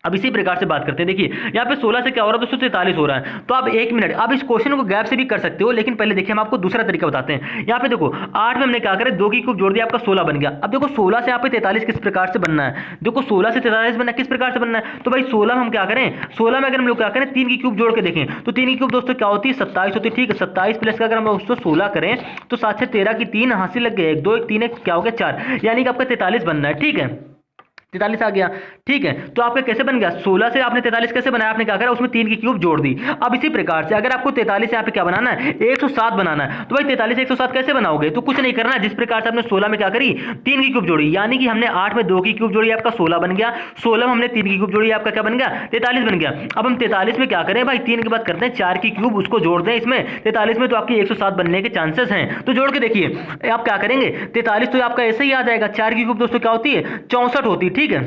अब इसी प्रकार से बात करते हैं, देखिए यहाँ पे 16 से क्या हो रहा है दोस्तों, 43 हो रहा है। तो आप 1 मिनट, आप इस क्वेश्चन को गैप से भी कर सकते हो, लेकिन पहले देखिए हम आपको दूसरा तरीका बताते हैं। यहाँ पे देखो 8 में हमने क्या करें, 2 की क्यूब जोड़ दिया, आपका 16 बन गया। अब देखो 16 से यहाँ पे 43 किस प्रकार से बनना है, देखो 16 से 43 बनना किस प्रकार से बनना है, तो भाई 16 में हम क्या करें, 16 में अगर हम लोग क्या करें, 3 की क्यूब जोड़ के देखें तो 3 की क्यूब दोस्तों क्या होती है, 27 होती है, ठीक है। 27 प्लस का अगर हम उसको 16 करें तो 7 से 13 की 3 हाथ से लग गए, 1 2 1 3 1 क्या हो गया 4, यानी कि आपका 43 बनना है, ठीक है। 43 आ गया। ठीक है, तो आपका कैसे बन गया, 16 से आपने 43 कैसे बनाया, आपने क्या करा उसमें 3 की क्यूब जोड़ दी। अब इसी प्रकार से अगर आपको 43 यहाँ पे क्या बनाना है, 107 बनाना है, तो भाई 43 107 कैसे बनाओगे, तो कुछ नहीं करना, जिस प्रकार से आपने 16 में क्या करी 3 की क्यूब जोड़ी, यानी कि हमने 8 में 2 की क्यूब जोड़ी आपका 16 बन गया, 16 में हमने 3 की क्यूब जोड़ी आपका क्या बन गया 43 बन गया। अब हम 43 में क्या करें भाई, 3 के बाद करते हैं 4 की क्यूब, उसको जोड़ दें इसमें 43 में, तो आपकी 107 बनने के चांसेस हैं। तो जोड़ के देखिए आप क्या करेंगे, 43 तो आपका ऐसे ही आ जाएगा, 4 की क्यूब दोस्तों क्या होती है 64 होती है। ठीक है,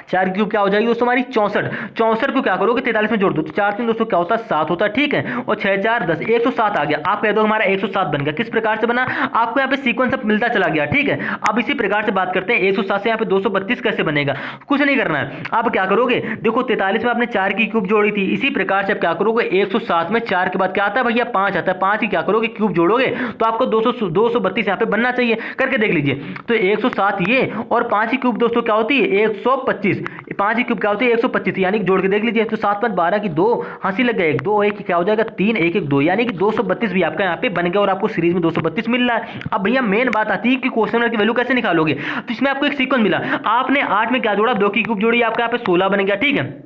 4 की क्यूब क्या हो जाएगी दोस्तों हमारी 64, 64 को क्या करोगे 43 में जोड़ दो, तो 4 3 दोस्तों क्या होता है 7 होता है। ठीक है, और 6 4 10 107 आ गया, आप कह दो हमारा 107 बन गया। किस प्रकार से बना, आपको यहाँ पे सीक्वेंस अब मिलता चला गया। ठीक है, अब इसी प्रकार से बात करते हैं 107 से यहाँ पे 232 कैसे बनेगा, कुछ नहीं करना है, आप क्या करोगे, देखो 43 में आपने 4 की क्यूब जोड़ी थी, इसी प्रकार से आप क्या करोगे 107 में 4 के बाद क्या आता है भैया 5 आता है, 5 की क्या करोगे क्यूब जोड़ोगे, तो आपको 232 यहाँ पे बनना चाहिए, करके देख लीजिए। तो 107 ये और 5 की क्यूब दोस्तों क्या होती है 125, 5 की क्यूब क्या होती है 125, यानी कि जोड़ के देख लीजिए, तो 7 5 12 की 2 हंसी लग गया, 1 2 1 क्या हो जाएगा 3 1 1 2, यानी कि 232 भी आपका यहाँ पे बन गया और आपको सीरीज में 232 मिल रहा है। अब भैया मेन बात आती है कि क्वेश्चन मार्क की वैल्यू कैसे निकालोगे, तो इसमें आपको एक सीक्वेंस मिला, आपने 8 में क्या जोड़ा 2 की क्यूब जोड़ी, आपका यहाँ पे 16 बन गया। ठीक है,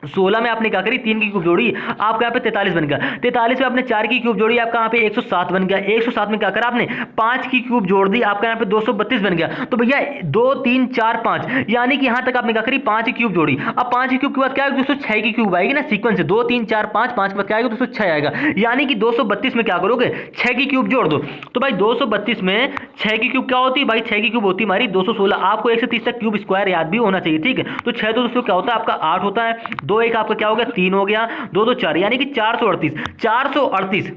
16 में आपने क्या करी 3 की क्यूब जोड़ी, आपका यहाँ पे 43 बन गया, 43 में आपने 4 की क्यूब जोड़ी, आपका यहाँ पे 107 बन गया, 107 में क्या करा आपने 5 की क्यूब जोड़ दी, आपका यहाँ पे 232 बन गया। तो भैया 2 3 4 5, यानी कि यहाँ तक आपने क्या करी 5 की क्यूब जोड़ी। अब 5 की क्यूब के बाद क्या आएगा दोस्तों 6 की क्यूब आएगी ना, सीक्वेंस से 2 3 4 5, 5 के बाद क्या आएगा दोस्तों 6 आएगा, यानी कि 232 में क्या करोगे 6 की क्यूब जोड़ दो। तो भाई 232 में 6 की क्यूब क्या होती है भाई, 6 की क्यूब होती है हमारी 216, आपको 1 से 30 तक क्यूब स्क्वायर याद भी होना चाहिए। ठीक है, तो 6 तो दोस्तों क्या होता है आपका 8 होता है, 2 1 आपका क्या हो गया 3 हो गया, 2 2 4, यानी कि 438 438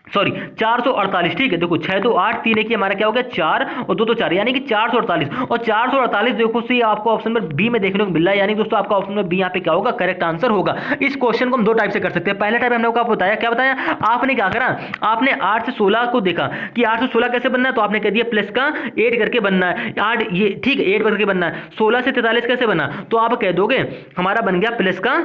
सॉरी 448। ठीक है, देखो 6 2 8 3 1 हमारा क्या हो गया 4 और 2 2 4, यानी कि 448, और 448 देखो सी आपको ऑप्शन नंबर बी में देखने को मिल रहा है, यानी दोस्तों आपका ऑप्शन नंबर बी यहाँ पे क्या होगा करेक्ट आंसर होगा। इस क्वेश्चन को हम दो टाइप से कर सकते हैं। पहला टाइप हमने आपको बताया, क्या बताया आपने, क्या करा आपने 8 से 16 को देखा कि 8 से 16 कैसे बनना है, तो आपने कह दिया प्लस का 8 करके बनना है 8, ये ठीक है 8 करके बनना है। 16 से 43 कैसे बना, तो आप कह दोगे हमारा बन गया प्लस का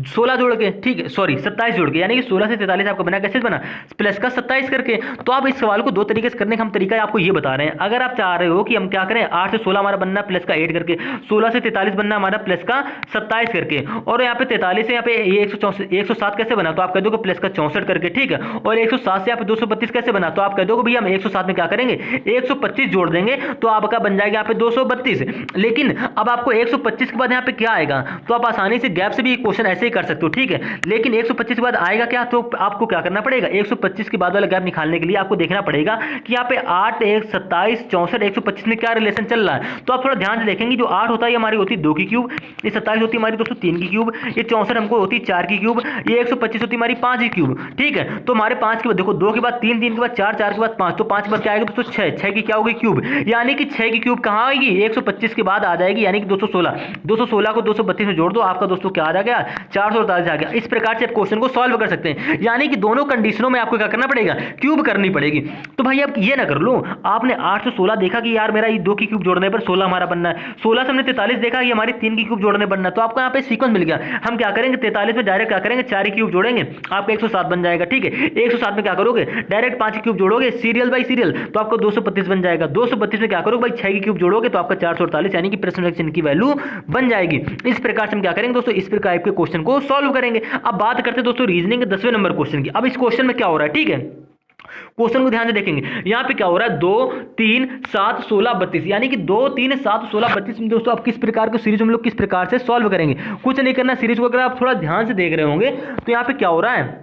16 जोड़ के, ठीक है सॉरी 27 जोड़ के, यानी कि 16 से 43 आपका बना कैसे बना प्लस का 27 करके। तो आप इस सवाल को दो तरीके से करने का हम तरीका आपको ये बता रहे हैं। अगर आप चाह रहे हो कि हम क्या करें 8 से 16 हमारा बनना प्लस का 8 करके, 16 से 43 बनना हमारा प्लस का 27 करके, और यहाँ पे 43 से यहाँ पे ये 107 कैसे बना, तो आप कह दोगे प्लस का 64 करके। ठीक है, और 107 से यहाँ पे 232 कैसे बना, तो आप कह दोगे भैया हम 107 में क्या करेंगे 125 जोड़ देंगे, तो आपका बन जाएगा यहाँ पे 232। लेकिन अब आपको 125 के बाद यहाँ पे क्या आएगा, तो आप आसानी से गैप से भी क्वेश्चन ऐसे ही कर सकते हो। ठीक है, लेकिन 125 के बाद आएगा क्या, तो आपको क्या करना पड़ेगा 125 के बाद वाला गैप निकालने के लिए आपको देखना पड़ेगा कि यहाँ पे 8 1 27 64 125 में क्या रिलेशन चल रहा है। तो आप थोड़ा ध्यान से देखेंगे, जो 8 होता है हमारी होती है 2 की क्यूब, ये 27 होती है हमारी दोस्तों 3 की क्यूब, ये 64 हमको होती है 4 की क्यूब, ये 125 होती है हमारी 5 की क्यूब। ठीक है, तो हमारे 5 के बाद देखो 2 के बाद 3 3 के बाद 4 4 के बाद 5, तो 5 के बाद क्या आएगा दोस्तों 6 6 की क्या होगी क्यूब, यानी कि 6 की क्यूब कहाँ आएगी 125 के बाद आ जाएगी, यानी कि 216 216 को 232 में जोड़ दो, आपका दोस्तों क्या आ गया 448 आ गया। इस प्रकार से आप क्वेश्चन को सॉल्व कर सकते हैं, यानी कि दोनों कंडीशनों में आपको क्या करना पड़ेगा क्यूब करनी पड़ेगी। तो भाई आप ये ना कर लो, आपने 8 से 16 देखा कि यार मेरा ये 2 की क्यूब जोड़ने पर 16 हमारा बनना है, 16 से हमने 43 देखा कि हमारी 3 की क्यूब जोड़ने बनना है, तो आपको यहाँ पे सीक्वेंस मिल गया। हम क्या करेंगे 43 में डायरेक्ट क्या करेंगे 4 की क्यूब जोड़ेंगे, आपका 107 बन जाएगा। ठीक है, 107 में क्या करोगे डायरेक्ट 5 की क्यूब जोड़ोगे सीरियल बाई सीरियल, तो आपको 232 बन जाएगा। 232 में क्या करोगे भाई 6 की क्यूब जोड़ोगे, तो आपका 448 यानी कि प्रश्न फ्रैक्शन की वैल्यू बन जाएगी। इस प्रकार से हम क्या करेंगे दोस्तों, इस प्रकार के क्वेश्चन को सॉल्व करेंगे। अब बात करते हैं दोस्तों रीजनिंग के 10वें नंबर क्वेश्चन की। अब इस क्वेश्चन में क्या हो रहा है, ठीक है क्वेश्चन को ध्यान से देखेंगे, यहाँ पे क्या हो रहा है 2 3 7 16 32, यानी कि 2 3 7 16 32 में दोस्तों आप किस प्रकार की सीरीज हम लोग किस प्रकार से सॉल्व करेंगे, कुछ नहीं करना। सीरीज को अगर आप थोड़ा ध्यान से देख रहे होंगे तो यहाँ पे क्या हो रहा है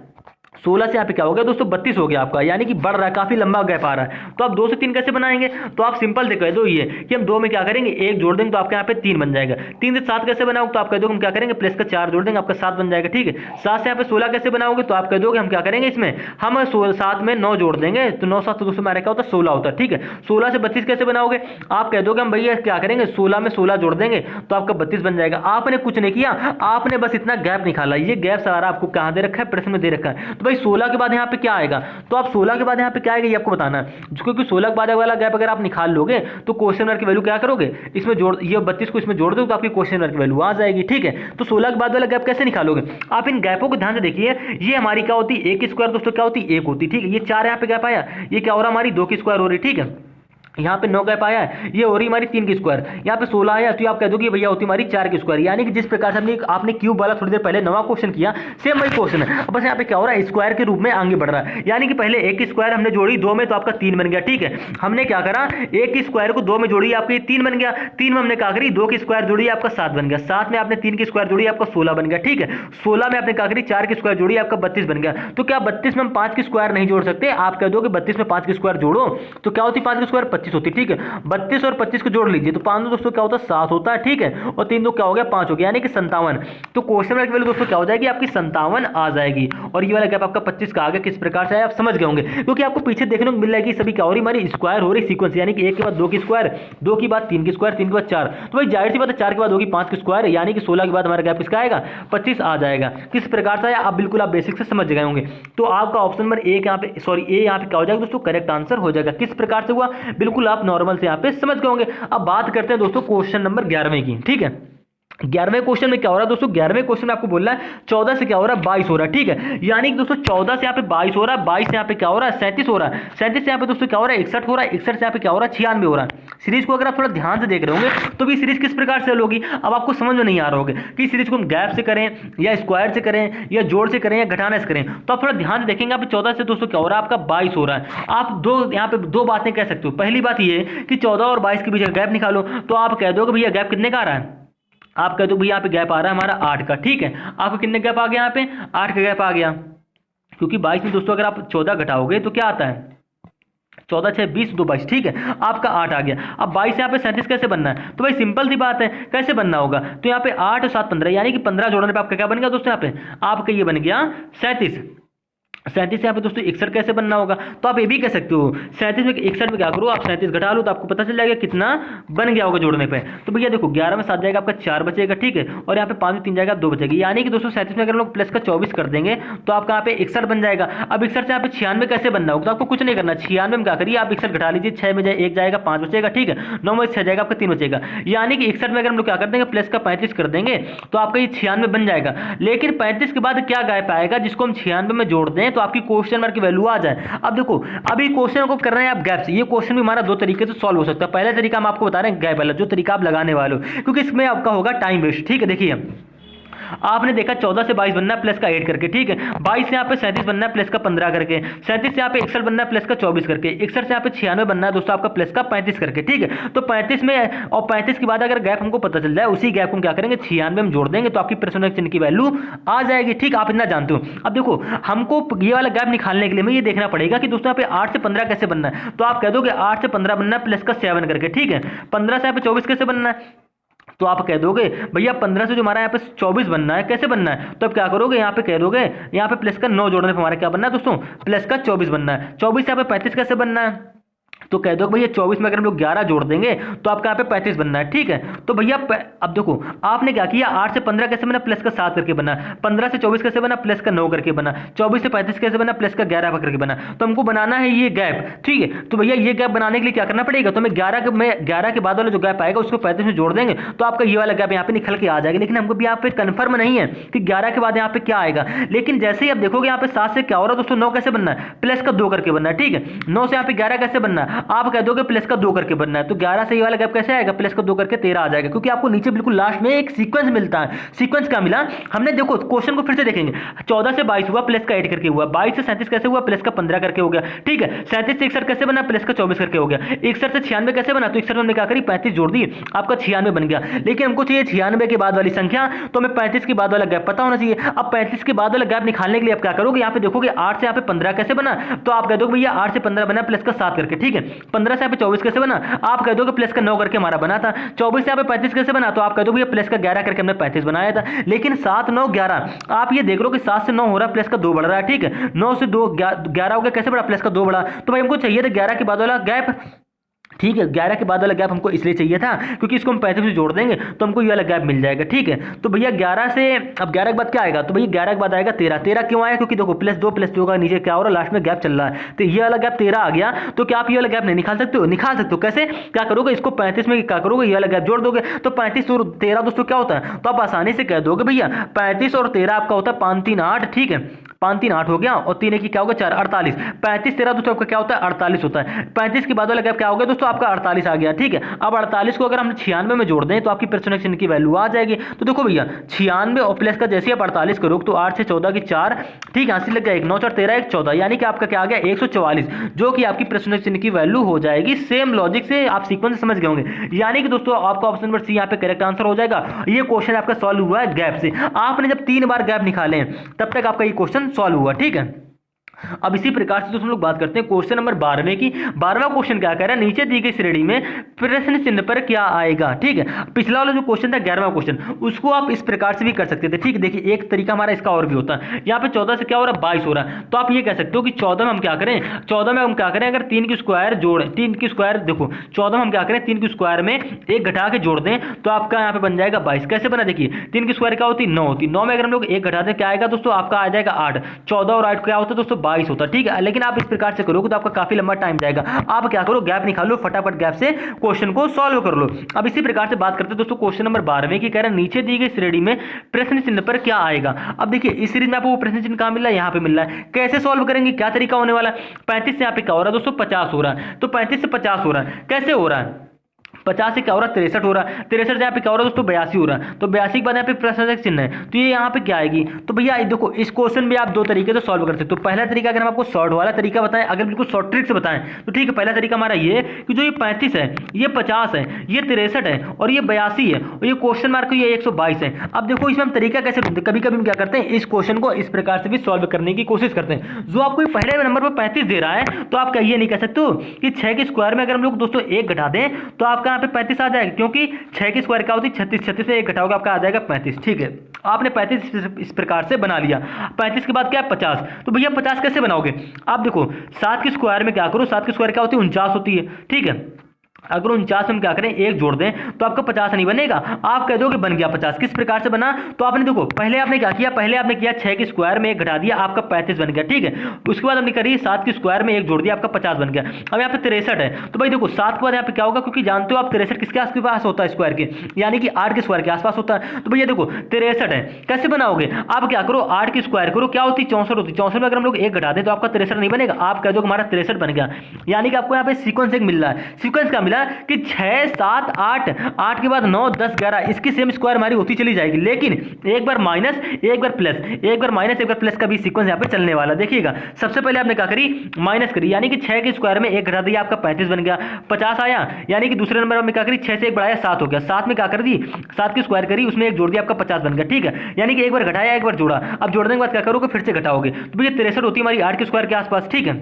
16 से यहाँ पे क्या हो गया दोस्तों 32 हो गया आपका, यानी कि बढ़ रहा है, काफी लंबा गैप आ रहा है। तो आप 2 से 3 कैसे बनाएंगे, तो आप सिंपल से कह दो ये कि हम 2 में क्या करेंगे 1 जोड़ देंगे, तो आपके यहाँ पे 3 बन जाएगा। 3 से 7 कैसे बनाओगे, तो आप कह दो हम क्या करेंगे प्लस का 4 जोड़ देंगे, आपका 7 बन जाएगा। ठीक है, 7 से यहाँ पे 16 कैसे बनाओगे, तो आप कह दोगे हम क्या करेंगे इसमें हम 7 में 9 जोड़ देंगे, तो 9 7 तो दोस्तों हमारा क्या होता है 16 होता है। ठीक है, 16 से 32 कैसे बनाओगे, आप कह दोगे हम भैया क्या करेंगे 16 में 16 जोड़ देंगे, तो आपका 32 बन जाएगा। आपने कुछ नहीं किया, आपने बस इतना गैप निकाला, ये गैप सारा आपको कहाँ दे रखा है प्रश्न में दे रखा है। तो भाई 16 के बाद यहाँ पे क्या आएगा, तो आप 16 के बाद यहाँ पे क्या आएगा ये आपको बताना है, क्योंकि 16 के बाद वाला गैप अगर आप निकाल लोगे तो क्वेश्चन मार्क की वैल्यू क्या करोगे इसमें जोड़, ये 32 को इसमें जोड़ दो तो आपकी क्वेश्चन मार्क की वैल्यू आ जाएगी। ठीक है, तो 16 के बाद वाला गैप कैसे निकालोगे, आप इन गैपों को ध्यान से देखिए। ये हमारी क्या होती है 1 की स्क्वायर दोस्तों क्या होती है 1 होती है। ठीक है, ये 4 यहाँ पे गैप आया, ये क्या हो रहा है हमारी 2 की स्क्वायर हो रही है। ठीक है, यहाँ पे 9 गैप आया है, ये हो रही हमारी 3 की स्क्वायर। यहाँ पे 16 आया तो आप कह दो कि भैया होती हमारी 4 की स्क्वायर। यानी कि जिस प्रकार से आपने क्यूब वाला थोड़ी देर पहले नवा क्वेश्चन किया, सेम वही क्वेश्चन है। अब बस यहाँ पे क्या हो रहा है, स्क्वायर के रूप में आगे बढ़ रहा है। यानी कि पहले 1 की स्क्वायर हमने जोड़ी 2 में तो आपका 3 बन गया, ठीक है। हमने क्या करा, 1 की स्क्वायर को 2 में जोड़ी आपकी 3 बन गया, 3 में हमने क्या करी 2 की स्क्वायर जोड़ी आपका 7 बन गया, 7 में आपने 3 की स्क्वायर जोड़ी आपका 16 बन गया, ठीक है। 16 में आपने क्या करी 4 की स्क्वायर जोड़ी आपका 32 बन गया। तो क्या 32 में हम 5 की स्क्वायर नहीं जोड़ सकते? आप कह दो कि 32 में 5 की स्क्वायर जोड़ो तो क्या होती 5 की स्क्वायर 25 होती, ठीक है। 32 और 25 को जोड़ लीजिए तो 5 दोस्तों क्या होता है 7 होता है, ठीक है। और 3 क्या हो गया 5 हो गया, यानी कि 57। तो क्वेश्चन मार्क की वैल्यू दोस्तों क्या हो जाएगी आपकी 57 आ जाएगी। और ये वाला गैप आपका 25 का आ गया। किस प्रकार से आप समझ गए होंगे, क्योंकि आपको पीछे देखने को मिल रहा है कि सभी क्या हो रही हमारी स्क्वायर हो रही सीक्वेंस, यानी कि 1 के बाद 2 की स्क्वायर, 2 की बाद 3 की स्क्वायर, 3 के बाद 4। तो भाई जाहिर सी बात है 4 के बाद होगी 5 की स्क्वायर, यानी कि 16 के बाद हमारा गैप किसका आएगा 25 आ जाएगा। किस प्रकार से आप बिल्कुल आप बेसिक से समझ गए होंगे। तो आपका ऑप्शन नंबर ए यहाँ पे सॉरी ए यहाँ पे क्या हो जाएगा दोस्तों करेक्ट आंसर हो जाएगा। किस प्रकार से हुआ बिल्कुल आप नॉर्मल से यहाँ पे समझ गए होंगे। अब बात करते हैं दोस्तों क्वेश्चन नंबर 11वें की, ठीक है। 11वें क्वेश्चन में क्या हो रहा है दोस्तों, 11वें क्वेश्चन में आपको बोल रहा है 14 से क्या हो रहा है 22 हो रहा है, ठीक है। यानी कि दोस्तों 14 से यहाँ पे 22 हो रहा है, 22 से यहाँ पे क्या हो रहा है 37 हो रहा है, 37 से यहाँ पे दोस्तों क्या हो रहा है 61 हो रहा है, 61 से यहाँ पे क्या हो रहा है 96 हो रहा है। सीरीज को अगर आप थोड़ा ध्यान से देख रहे होंगे तो भी सीरीज किस प्रकार से हल होगी अब आपको समझ में नहीं आ रहा होगा कि सीरीज को हम गैप से करें या स्क्वायर से करें या जोड़ से करें या घटाने से करें। तो आप थोड़ा ध्यान से देखेंगे आप 14 से दोस्तों क्या हो रहा है आपका 22 हो रहा है। आप दो यहाँ पे दो बातें कह सकते हो। पहली बात ये कि 14 और 22 के बीच गैप निकालो तो आप कह दो कि भैया गैप कितने का आ रहा है, आप कह दो भैया यहाँ पे गैप आ रहा है हमारा 8 का, ठीक है। आपको कितने गैप आ गया यहाँ पे 8 का गैप आ गया, क्योंकि 22 में दोस्तों अगर आप 14 घटाओगे तो क्या आता है 14 6 20 2 22, ठीक है। आपका 8 आ गया। अब 22 यहाँ पे 37 कैसे बनना है, तो भाई सिंपल सी बात है कैसे बनना होगा। तो यहाँ पे 8 और 7 15, यानी कि 15 जोड़ने पे आपका क्या बन गया दोस्तों, यहाँ पे आपका ये बन गया 37। 37 से यहाँ पे दोस्तों 61 कैसे बनना होगा, तो आप ये भी कह सकते हो 37 में 61 में क्या करो आप 37 घटा लो तो आपको पता चल जाएगा कितना बन गया होगा जोड़ने पे। तो भैया देखो 11 में 7 जाएगा आपका 4 बचेगा, ठीक है। और यहाँ पे 5 में 3 जाएगा 2 बचेगी, यानी कि दोस्तों 37 में अगर हम लोग प्लस का 24 कर देंगे तो आपका यहाँ पे 61 बन जाएगा। अब 61 से यहाँ पे 96 कैसे बनना होगा, तो आपको कुछ नहीं करना। 96 में क्या करिए आप 61 घटा लीजिए, 6 में 1 जाएगा 5 बचेगा, ठीक है। 9 में 6 जाएगा आपका 3 बचेगा, यानी कि 61 में अगर हम लोग क्या कर देंगे प्लस का 35 कर देंगे तो आपका ये 96 बन जाएगा। लेकिन 35 के बाद क्या गैप आएगा जिसको हम 96 में जोड़ दें तो आपकी क्वेश्चन मार्क की वैल्यू आ जाए। अब देखो अभी क्वेश्चन को कर रहे हैं आप गैप से। ये क्वेश्चन भी हमारा दो तरीके से सॉल्व हो सकता है। पहला तरीका हम आपको बता रहे हैं गैप वाला, जो तरीका आप लगाने वाले हो, क्योंकि इसमें आपका होगा टाइम वेस्ट, ठीक है। देखिए आपने देखा 14 से 22 बनना है प्लस का 8 करके, ठीक है। 22 से यहाँ पे 37 बनना है प्लस का 15 करके, 37 से यहाँ पे 61 बनना है प्लस का 24 करके, 61 से यहाँ पे 96 बनना है दोस्तों आपका प्लस का 35 करके, ठीक है। तो 35 में और 35 के बाद अगर गैप हमको पता चल जाए उसी गैप को हम क्या करेंगे 96 में जोड़ देंगे तो आपकी प्रश्न चिन्ह की वैल्यू आ जाएगी, ठीक। आप इतना जानते हो। अब देखो हमको ये वाला गैप निकालने के लिए हमें ये देखना पड़ेगा कि दोस्तों यहाँ पे 8 से 15 कैसे बनना है। तो आप कह दो कि 8 से 15 बनना है प्लस का 7 करके, ठीक है। 15 से यहाँ पे 24 कैसे बनना है, तो आप कह दोगे भैया 15 से जो हमारा यहाँ पे 24 बनना है कैसे बनना है, तो आप क्या करोगे यहाँ पे कह दोगे यहाँ पे प्लस का 9 जोड़ने पे हमारा क्या बनना है दोस्तों प्लस का 24 बनना है। 24 से यहाँ पे 35 कैसे बनना है, तो कह दो भैया 24 में अगर हम लोग 11 जोड़ देंगे तो आपका यहाँ पे 35 बनना है, ठीक है। तो भैया अब देखो आपने क्या किया 8 से 15 कैसे बना प्लस का 7 करके बना, 15 से 24 कैसे बना प्लस का 9 करके बना, 24 से 35 कैसे बना प्लस का 11 करके बना। तो हमको बनाना है ये गैप, ठीक है। तो भैया ये गैप बनाने के लिए क्या करना पड़ेगा, तो हमें 11 के बाद वाला जो गैप आएगा उसको 35 में जोड़ देंगे तो आपका ये वाला गैप यहाँ पे निकल के आ जाएगा। लेकिन हमको भी यहाँ पे कन्फर्म नहीं है कि 11 के बाद यहाँ पे क्या आएगा। लेकिन जैसे ही आप देखोगे यहाँ पे 7 से क्या हो रहा है दोस्तों 9 कैसे बनना है प्लस का 2 करके बनना है, ठीक है। 9 से यहाँ पे 11 कैसे बनना है, आप कह दोगे प्लस का 2 करके बनना है। तो 11 से ये वाला गैप कैसे आएगा प्लस का 2 करके 13 आ जाएगा, क्योंकि आपको नीचे बिल्कुल लास्ट में एक सीक्वेंस मिलता है। सीक्वेंस क्या मिला हमने, देखो क्वेश्चन को फिर से देखेंगे। 14 से 22 हुआ प्लस का 8 करके हुआ, 22 से 37 कैसे हुआ प्लस का 15 करके हो गया, ठीक है। 37 से 61 कैसे बना प्लस का 24 करके हो गया, 61 से 96 कैसे बना, तो 61 में हमने क्या करी 35 जोड़ दी आपका 96 बन गया। लेकिन हमको चाहिए 96 के बाद वाली संख्या, तो हमें 35 के बाद वाला गैप पता होना चाहिए। अब 35 के बाद वाला गैप निकालने के लिए आप क्या करोगे, यहाँ पे देखोगे 8 से यहाँ पे 15 कैसे बना, तो आप कह दोगे भैया 8 से 15 बना प्लस का 7 करके, ठीक है। 15 से यहाँ पे 24 कैसे बना, आप कह दोगे प्लस का 9 करके हमारा बना था। 24 से यहाँ पे 35 कैसे बना, तो आप कह दोगे प्लस का 11 करके हमने 35 बनाया था। लेकिन 7 9 11 आप ये देख लो कि 7 से 9 हो रहा है प्लस का 2 बढ़ रहा है, ठीक है। 9 से 2 11 हो गया कैसे बढ़ा प्लस का 2 बढ़ा। तो भाई हमको चाहिए था 11 के बाद वाला गैप, ठीक है। 11 के बाद वाला गैप हमको इसलिए चाहिए था क्योंकि इसको हम 35 से जोड़ देंगे तो हमको ये वाला गैप मिल जाएगा, ठीक है। तो भैया 11 से अब 11 के बाद क्या आएगा, तो भैया 11 के बाद आएगा 13। 13 क्यों आया, क्योंकि देखो प्लस 2 का नीचे क्या हो रहा है लास्ट में गैप चल रहा है, तो ये वाला गैप 13 आ गया। तो क्या आप ये वाला गैप नहीं निकाल सकते हो, निकाल सकते हो। कैसे, क्या करोगे इसको 35 में क्या करोगे ये वाला गैप जोड़ दोगे तो 35 और 13 दोस्तों क्या होता है, तो आप आसानी से कह दोगे भैया 35 और 13 आपका होता है 5 3 8, ठीक है। 5 3 8 हो गया और 3 की क्या होगा 4 48, 35 13 दोस्तों आपका क्या होता है 48 होता है। 35 के बाद वाला गैप क्या हो गया दोस्तों आपका 48 आ गया। ठीक है, अब 48 को अगर हम 96 में जोड़ दें तो आपकी प्रश्न चिन्ह की वैल्यू आ जाएगी। तो देखो भैया 96 और प्लस का जैसे आप 48 करोगे तो 8 से 14 की 4, ठीक है, 80 लग गया 1 9 4 13 1 14, यानी कि आपका क्या आ गया 144, जो कि आपकी प्रश्न चिन्ह की वैल्यू हो जाएगी। सेम लॉजिक से आप सीक्वेंस समझ गए होंगे, यानी कि दोस्तों आपका ऑप्शन नंबर सी यहाँ पे करेक्ट आंसर हो जाएगा। ये क्वेश्चन आपका सॉल्व हुआ है गैप से। आपने जब 3 बार गैप निकाले तब तक आपका ये क्वेश्चन सॉल्व हुआ। ठीक है, अब इसी प्रकार से दोस्तों हम लोग बात करते हैं क्वेश्चन नंबर 12 की। 12वां क्वेश्चन क्या कह रहा है, नीचे दी गई श्रेणी में प्रश्न चिन्ह पर क्या आएगा। ठीक है, पिछला वाला जो क्वेश्चन था 11वां क्वेश्चन, उसको आप इस प्रकार से भी कर सकते थे। ठीक है, देखिए एक तरीका हमारा इसका और भी होता है। यहाँ पे 14 से क्या हो रहा है 22 हो रहा है, तो आप ये कह सकते हो कि 14 में हम क्या करें, 14 में हम क्या करें, अगर 3 की स्क्वायर जोड़ें, 3 की स्क्वायर देखो 14 में हम क्या करें 3 की स्क्वायर में एक घटा के जोड़ दें तो आपका यहाँ पे बन जाएगा 22। कैसे बना, देखिए 3 की स्क्वायर क्या होती है 9 होती है, 9 में अगर हम लोग एक घटा दें क्या आएगा दोस्तों, आपका आ जाएगा 8, 14 और 8 क्या होता है दोस्तों 22 होता है। ठीक है, लेकिन आप इस प्रकार से करोगे तो आपका काफी लंबा टाइम जाएगा। आप क्या करो, गैप निकालो, फटाफट गैप से क्वेश्चन को सॉल्व कर लो। अब इसी प्रकार से बात करते हैं दोस्तों क्वेश्चन नंबर 12 की, कह रहा है नीचे दी गई श्रेणी में प्रश्न चिन्ह पर क्या आएगा। अब देखिए इस सीरीज में आपको वो प्रश्न चिन्ह कहां मिल रहा है, यहाँ पे मिल रहा है। कैसे सॉल्व करेंगे, क्या तरीका होने वाला है, 35 से यहाँ पे क्या हो रहा है दोस्तों 50 हो रहा है, तो 35 से 50 हो रहा है, कैसे हो रहा है 50 से क्या हो रहा है 63 हो रहा है, 63 से यहाँ पे क्या हो रहा है दोस्तों 82 हो रहा है, तो 82 के बाद यहाँ पे प्रश्न चिन्ह है, तो ये यहाँ पे क्या आएगी। तो भैया देखो इस क्वेश्चन में आप दो तरीके से सॉल्व कर सकते हो। पहला तरीका अगर हम आपको शॉर्ट वाला तरीका बताएं, अगर बिल्कुल शॉर्ट ट्रिक से बताएं तो ठीक है, पहला तरीका हमारा ये कि जो ये 35 है, ये 50 है, ये 63 है और ये 82 है और ये क्वेश्चन मार्क ये 122 है। अब देखो इसमें हम तरीका कैसे ढूंढते हैं, कभी कभी हम क्या करते हैं इस क्वेश्चन को इस प्रकार से भी सॉल्व करने की कोशिश करते हैं। जो आपको पहले नंबर पर 35 दे रहा है तो आप ये नहीं कह सकते हो कि 6 के स्क्वायर में अगर हम लोग दोस्तों 1 घटा दें तो आपका यहाँ पे 35 आ जाएगा, क्योंकि 6 की स्क्वायर क्या होती है 36, 36 से 1 घटाओगे आपका आ जाएगा 35। ठीक है, आपने 35 इस प्रकार से बना लिया। 35 के बाद क्या है 50, तो भैया 50 कैसे बनाओगे, आप देखो 7 की स्क्वायर में क्या करो, 7 की स्क्वायर क्या होती है 49 होती है। ठीक है, अगर 49 में हम क्या करें एक जोड़ दें तो आपका 50 नहीं बनेगा, आप कह दोगे बन गया 50। किस प्रकार से बना, तो आपने देखो पहले आपने क्या किया, पहले आपने किया 6 की स्क्वायर में एक घटा दिया आपका 35 बन गया। ठीक है, उसके बाद हमने करी 7 की स्क्वायर में एक जोड़ दिया आपका 50 बन गया। अब यहाँ पे 63 है, तो भाई देखो 7 के बाद यहाँ पे क्या होगा, क्योंकि जानते हो आप 63 किसके आसपास होता है स्क्वायर के, यानी कि 8 के स्क्वायर के आसपास होता है। तो भैया देखो 63 है, कैसे बनाओगे, आप क्या करो 8 की स्क्वायर करो, क्या होती है 64 होती है, 64 में अगर हम लोग एक घटा दें तो आपका 63 नहीं बनेगा, आप कह दो हमारा 63 बन गया। यानी कि आपको यहाँ पे सीक्वेंस एक मिल रहा है। सीक्वेंस क्या मिला कि 6 7 8, 8 के बाद 9 10 11, इसकी सेम स्क्वायर हमारी होती चली जाएगी, लेकिन एक बार माइनस एक बार प्लस, एक बार माइनस एक बार प्लस का भी सीक्वेंस यहाँ पे चलने वाला। देखिएगा सबसे पहले आपने क्या करी माइनस करी, यानी कि 6 के स्क्वायर में एक घटा दिया आपका 35 बन गया, 50 आया, यानी कि दूसरे नंबर में क्या करी 6 से एक बढ़ाया 7 हो गया, 7 में क्या कर दी 7 की स्क्वायर करी, उसमें एक जोड़ दिया आपका 50 बन गया। ठीक है, यानी कि एक बार घटाया एक बार जोड़ा, अब जोड़ने के बाद क्या करोगे फिर से घटाओगे, तो भैया 63 होती है हमारी 8 के स्क्वायर के आसपास। ठीक है,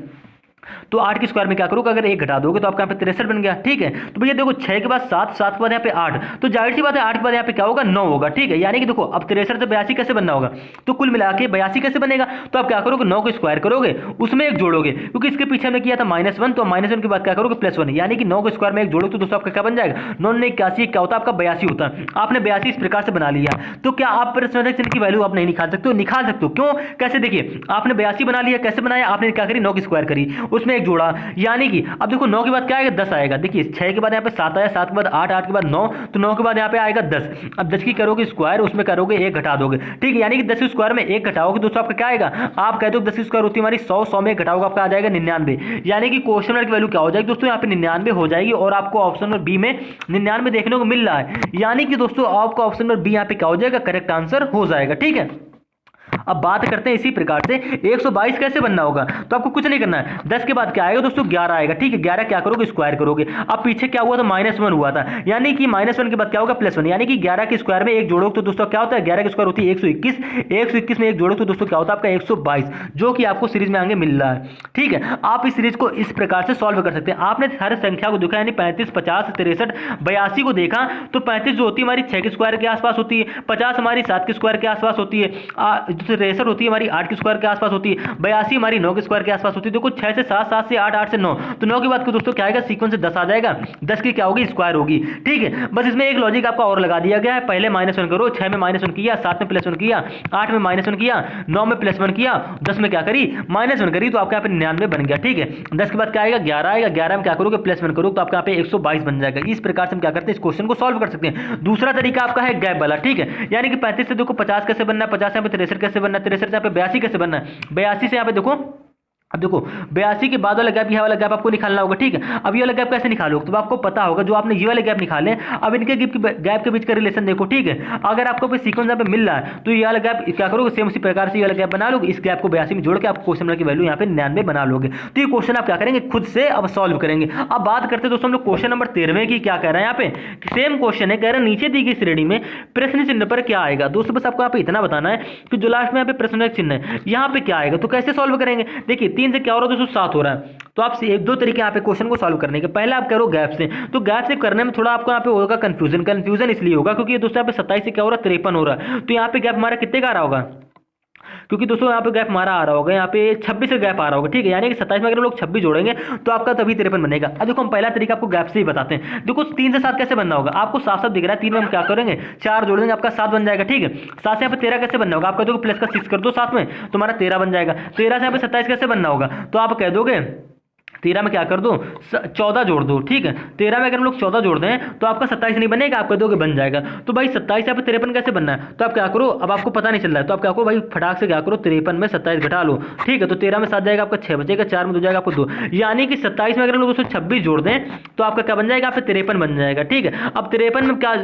तो 8 की स्क्वायर में क्या करोगे अगर एक घटा दोगे तो आपका यहाँ पे 63 बन गया। ठीक है, तो भैया देखो 6 के बाद 7, 7 के बाद यहाँ पे 8, तो जाहिर सी बात है 8 के बाद यहाँ पे क्या होगा 9 होगा। ठीक है, यानी कि देखो अब 63 से 82 कैसे बनना होगा, तो कुल मिला के 82 कैसे बनेगा, तो आप क्या करोगे 9 को स्क्वायर करोगे उसमें एक जोड़ोगे, क्योंकि इसके पीछे हमने किया था -1, तो -1 के बाद क्या करोगे +1, यानी कि 9 को स्क्वायर में एक जोड़ोगे तो दोस्तों आपका क्या बन जाएगा 9 ने 81 क्या होता है आपका 82 होता है। आपने 82 इस प्रकार से बना लिया, तो क्या आप प्रश्न चिन्ह की वैल्यू आप नहीं निकाल सकते हो, निकाल सकते हो। क्यों, कैसे, देखिए आपने 82 बना लिया, कैसे बनाया आपने क्या करी 9 की स्क्वायर करी उसमें एक जोड़ा, यानी कि अब देखो 9 के बाद क्या आएगा 10 आएगा। देखिए 6 के बाद यहाँ पे 7 आया, 7 के बाद 8, 8 के बाद 9, तो 9 के बाद यहाँ पे आएगा 10। अब 10 की करोगे स्क्वायर उसमें करोगे एक घटा दोगे। ठीक है, यानी कि 10 की स्क्वायर में एक घटाओगे दोस्तों आपका क्या आएगा, आप कहते हो 10 की स्क्वायर होती है हमारी 100, 100 में एक घटाओगे आपका आ जाएगा 99, यानी कि क्वेश्चन मार्क की वैल्यू क्या हो जाएगी दोस्तों यहाँ पे 99 हो जाएगी, और आपको ऑप्शन नंबर बी में 99 देखने को मिल रहा है, यानी कि दोस्तों आपका ऑप्शन नंबर बी यहाँ पे क्या हो जाएगा करेक्ट आंसर हो जाएगा। ठीक है, अब बात करते हैं इसी प्रकार से 122 कैसे बनना होगा, तो आपको कुछ नहीं करना है, 10 के बाद क्या आएगा दोस्तों 11 आएगा। ठीक है, 11 क्या करोगे स्क्वायर करोगे, अब पीछे क्या हुआ था -1 हुआ था, यानी कि -1 के बाद क्या होगा +1, यानी कि 11 के स्क्वायर में एक जोड़ोगे तो दोस्तों क्या होता है 11 की स्क्वायर होती है 121, 121 में एक जोड़ोगे तो दोस्तों क्या होता है आपका 122, जो कि आपको सीरीज में आगे मिल रहा है। ठीक है, आप इस सीरीज को इस प्रकार से सॉल्व कर सकते हैं। आपने हर संख्या को देखा, यानी 35 50 63 82 को देखा, तो 35 जो होती है हमारी 6 के स्क्वायर के आसपास होती है, 50 हमारी 7 के स्क्वायर के आसपास होती है, 63 होती है हमारी 8 के स्क्वायर के आसपास होती है, 82 हमारी 9 के स्क्वायर के आसपास होती है। देखो 6 से 7, 7 से 8, 8 से 9, तो 9 के बाद को दोस्तों क्या आएगा सीक्वेंस से 10 आ जाएगा, 10 की क्या होगी स्क्वायर होगी। ठीक है, बस इसमें एक लॉजिक आपका और लगा दिया गया है, पहले -1 करो, 6 में -1 किया, 7 में +1 किया, 8 में -1 किया, 9 में +1 किया, 10 में क्या करी -1 करी, तो आपका यहाँ पे 99 बन गया। ठीक है, 10 के बाद क्या आएगा 11 आएगा, 11 में क्या करोगे +1 करोगे तो आपका यहाँ पे 122 बन जाएगा। इस प्रकार से हम क्या करते हैं इस क्वेश्चन को सॉल्व कर सकते हैं। दूसरा तरीका आपका है गैप वाला। ठीक है, यानी कि 35 से देखो 50 कैसे बनना है, 50 यहाँ पे 63 कैसे बनना है, 63 से यहाँ पे 82 कैसे बनना है, 82 से यहाँ पे देखो अब देखो 82 के बाद वाला गैप, यह वाला गैप आपको निकालना होगा, ठीक है। अब ये वाला गैप कैसे निकालोगे, तो आपको पता होगा जो आपने ये वाले गैप निकाले, अब इनके गैप के बीच का रिलेशन देखो, ठीक है। अगर आपको कोई सीक्वेंस यहाँ पे मिल रहा है तो ये वाला गैप क्या करोगे, सेम उसी प्रकार से ये वाला गैप बना लोगे, इस गैप को 82 में जोड़ के आप क्वेश्चन नंबर की वैल्यू यहाँ पे 99 बना लोगे। तो ये क्वेश्चन आप क्या करेंगे, खुद से अब सॉल्व करेंगे। अब बात करते हैं दोस्तों हम लोग क्वेश्चन नंबर 13 की, क्या कह रहा है यहाँ पे, सेम क्वेश्चन है, कह रहा है नीचे दी गई श्रेणी में प्रश्न चिन्ह पर क्या आएगा। दोस्तों बस आपको यहाँ पे इतना बताना है कि जो लास्ट में यहाँ पे प्रश्न चिन्ह है यहाँ पे क्या आएगा, तो कैसे सॉल्व करेंगे। देखिए 3 से क्या हो रहा है दोस्तों, 7 हो रहा है। तो आप एक दो तरीके यहाँ पे क्वेश्चन को सॉल्व करने के, पहले आप करो गैप से, तो गैप से करने में थोड़ा आपको यहाँ पे होगा कंफ्यूजन इसलिए होगा क्योंकि दोस्तों यहाँ पे 27 से क्या हो रहा है, 53 हो रहा है। तो यहाँ पे गैप हमारा कितने का आ रहा होगा, क्योंकि दोस्तों यहाँ पे गैप हमारा आ रहा होगा, यहाँ पे 26 का गैप आ रहा होगा, ठीक है। यानी कि 27 में अगर हम लोग 26 जोड़ेंगे तो आपका तभी 53 बनेगा। अब देखो हम पहला तरीका आपको गैप से ही बताते हैं। देखो 3 से 7 कैसे बनना होगा, आपको साफ साफ दिख रहा है, 3 में हम क्या करेंगे, 4 जोड़ देंगे, आपका 7 बन जाएगा, ठीक है। 7 से यहाँ पे 13 कैसे बनना होगा, आप कह दोगे प्लस का 6 कर दो साथ में, तुम्हारा 13 बन जाएगा। 13 से यहाँ पे 27 कैसे बनना होगा, तो आप कह दोगे 13 में क्या कर दो, 14 जोड़ दो, ठीक है। 13 में अगर हम लोग 14 जोड़ दें तो आपका 27 नहीं बनेगा, आप कह दोगे बन जाएगा। तो भाई 27 यहाँ पे 53 कैसे बनना है, तो आप क्या करो, अब आपको पता नहीं चल रहा है तो आप क्या करो भाई, फटाक से क्या करो, 53 में 27 घटा लो, ठीक है। तो 13 में 7 जाएगा, आपका 6 बचेगा, 4 में 2 जाएगा आपको 2, यानी कि 27 में अगर हम लोग 26 जोड़ दें तो आपका क्या बन जाएगा, आपका 53 बन जाएगा, ठीक है। अब 53 में क्या,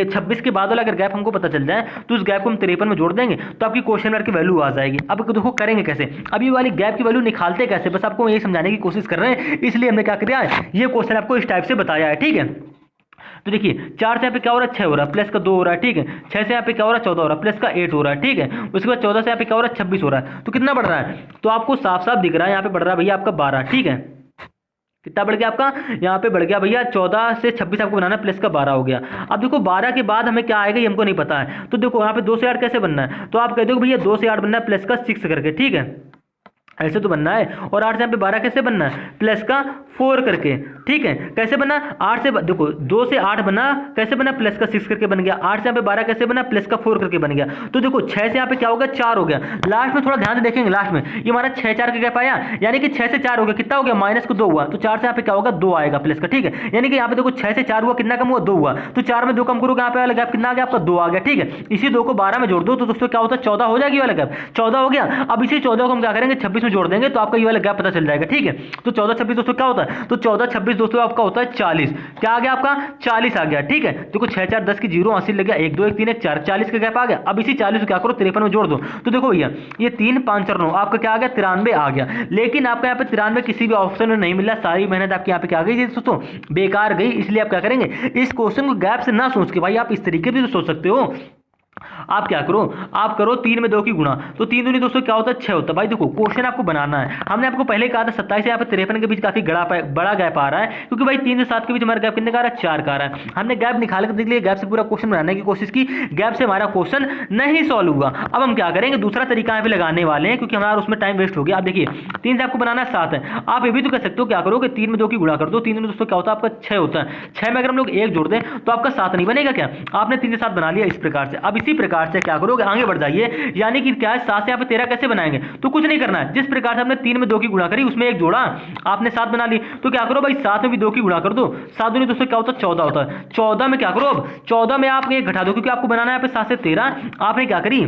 26 के बाद वाला अगर गैप हमको पता चल जाए तो उस गैप को हम 53 में जोड़ देंगे तो आपकी क्वेश्चन मार्क की वैल्यू आ जाएगी। अब देखो करेंगे कैसे, अब ये वाली गैप की वैल्यू निकालते कैसे, बस आपको यही समझाने की कोशिश कर रहे हैं, इसलिए हमने क्या किया है, ये क्वेश्चन आपको इस टाइप से बताया है, ठीक है। तो देखिए 4 से यहाँ पे क्या हो रहा है, 6 हो रहा है, प्लस का 2 हो रहा है, ठीक है। 6 से यहाँ पे क्या हो रहा है, 14 हो रहा है, प्लस का 8 हो रहा है, ठीक है। उसके बाद 14 से यहाँ पे क्या हो रहा है, 26 हो रहा है। तो कितना बढ़ रहा है, तो आपको साफ साफ दिख रहा है यहाँ पे बढ़ रहा है भैया आपका 12, ठीक है। कितना बढ़ गया आपका, यहाँ पे बढ़ गया भैया 14 से 26 आपको बनाना, प्लस का 12 हो गया। अब देखो 12 के बाद हमें क्या आएगा ये हमको नहीं पता है, तो देखो यहाँ पे 2 से 8 कैसे बनना है, तो आप कहते हो भैया 2 से 8 बनना है प्लस का 6 करके, ठीक है, ऐसे तो बनना है। और 8 से यहाँ पे 12 कैसे बनना है, प्लस का 4 करके, ठीक है। कैसे बना, 8 से देखो 2 से 8 बना, कैसे बना, प्लस का 6 करके बन गया। 8 से यहाँ पे 12 कैसे बना, प्लस का 4 करके बन गया। तो देखो 6 से यहाँ पे क्या होगा, 4 हो गया। लास्ट में थोड़ा ध्यान से देखेंगे, लास्ट में ये हमारा 6 4 का गैप आया, यानी कि 6 से 4 हो गया, कितना हो गया, माइनस को 2 हुआ, तो 4 से यहाँ पे क्या होगा, 2 आएगा प्लस का, ठीक है। यानी कि यहाँ पे देखो 6 से 4 हुआ, कितना कम हुआ, 2 हुआ, तो 4 में 2 कम करोगे, यहाँ पे वाला गैप कितना आ गया आपका, 2 आ गया, ठीक है। इसी 2 को 12 में जोड़ दो तो दोस्तों क्या होता है, 14 हो जाएगी वाला गैप, 14 हो गया। अब इसी 14 को हम क्या करेंगे, 26 में जोड़ देंगे तो आपका ये वाला गैप पता चल जाएगा, ठीक है। तो 14 26 दोस्तों क्या होता है, तो 14 26 दोस्तों आपका होता है 40, क्या आ गया आपका 40 आ गया, ठीक है। देखो 6 4 10 की 0 80 लग गया, 1 2 1 3 1 4 40 का गैप आ गया। अब इसी 40 को क्या करो 53 में जोड़ दो, तो देखो भैया ये 3 5 4 9 आपका क्या आ गया, 93 आ गया। लेकिन आपका यहाँ पे 93 किसी भी ऑप्शन में नहीं मिला, सारी मेहनत आपकी यहाँ पे क्या गई दोस्तों, बेकार गई। इसलिए आप क्या करेंगे, इस क्वेश्चन को गैप से ना सोच के, भाई आप इस तरीके से सोच सकते हो, आप क्या करो, आप करो 3 में 2 की गुणा, तो 3 दूनी दोस्तों क्या होता है, 6 होता है। भाई देखो क्वेश्चन आपको बनाना है, हमने आपको पहले कहा था 27 से यहाँ पे 53 के बीच काफी बड़ा गैप आ रहा है, क्योंकि भाई 3 से 7 के बीच हमारा गैप कितने का आ रहा है, 4 का आ रहा है। हमने गैप निकाल कर देख लिया, गैप से पूरा क्वेश्चन बनाने की कोशिश की, गैप से हमारा क्वेश्चन नहीं सॉल्व हुआ। अब हम क्या करेंगे, दूसरा तरीका यहाँ पे लगाने वाले हैं, क्योंकि हमारा उसमें टाइम वेस्ट हो गया। आप देखिए 3 से आपको बनाना है 7 है, आप ये भी तो कर सकते हो, क्या करो कि 3 में 2 की गुणा कर दो, 3 में दोस्तों क्या होता है आपका 6 होता है। 6 में अगर हम लोग 1 जोड़ दें तो आपका 7 नहीं बनेगा क्या, आपने 3 से 7 बना लिया इस प्रकार से। अब इसी प्रकार से क्या करोगे, आगे बढ़ जाइए, यानी कि क्या है 7 से यहाँ पे 13 कैसे बनाएंगे, तो कुछ नहीं करना है, जिस प्रकार से हमने 3 में 2 की गुणा करी उसमें 1 जोड़ा, आपने 7 बना ली, तो क्या करो भाई 7 में भी 2 की गुणा कर दो, 7 दूनी दोस्तों क्या होता है 14 होता है। 14 में क्या करो, अब 14 में आप 1 घटा दो, क्योंकि आपको बनाना है यहाँ पे 7 से 13, आपने क्या करी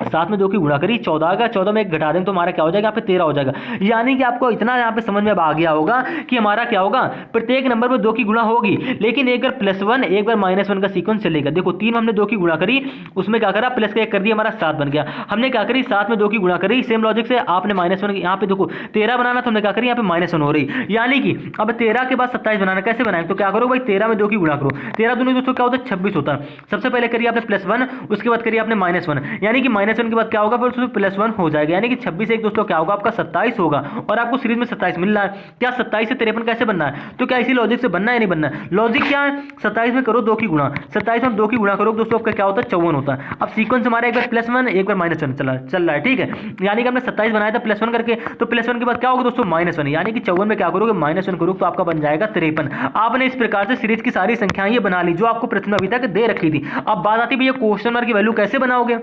7 में 2 की गुणा करी, 14 का 14 में 1 घटा दें तो हमारा क्या हो जाएगा, यहाँ पे 13 हो जाएगा। यानी कि आपको इतना यहाँ पे समझ में अब आ गया होगा कि हमारा क्या होगा, प्रत्येक नंबर में 2 की गुणा होगी, लेकिन एक बार +1 एक बार -1 का सीक्वेंस चलेगा। देखो 3 में हमने 2 की गुणा करी, उसमें क्या करा प्लस का 1 कर दिया, हमारा 7 बन गया। हमने क्या करी 7 में 2 की गुणा करी, सेम लॉजिक से आपने -1 यहाँ पे देखो 13 बनाना, तो हमने क्या करी यहाँ पे -1 हो रही, यानी कि अब 13 के बाद 27 बनाना, कैसे बनाएंगे, तो क्या करो भाई 13 में 2 की गुणा करो, 13 दूनी दोस्तों क्या होता है 26 होता है। सबसे पहले करिए आपने +1, उसके बाद करिए आपने -1, यानी कि -1 के बाद क्या होगा, फिर +1 हो जाएगा, यानी कि 26 1 दोस्तों क्या होगा आपका 27 होगा। और आपको सीरीज में 27 मिल रहा है, क्या 27 से 53 कैसे बनना है, तो क्या इसी लॉजिक से बनना है, नहीं बनना है। लॉजिक क्या है, 27 में करो 2 की गुणा, 27 में 2 की गुणा करो दोस्तों आपका क्या होता है 54 होता है। अब सीक्वेंस हमारा एक बार +1 एक बार -1 चल रहा है, ठीक है। यानी कि हमने 27 बनाया था +1 करके, तो +1 के बाद क्या होगा दोस्तों -1, यानी कि 54 में क्या करोगे -1 करोगे तो आपका बन जाएगा 53। आपने इस प्रकार से सीरीज की सारी संख्याएं ये बना ली जो आपको प्रश्न अभी तक दे रखी थी। अब बात आती है भैया क्वेश्चन मार्क की वैल्यू कैसे बनाओगे,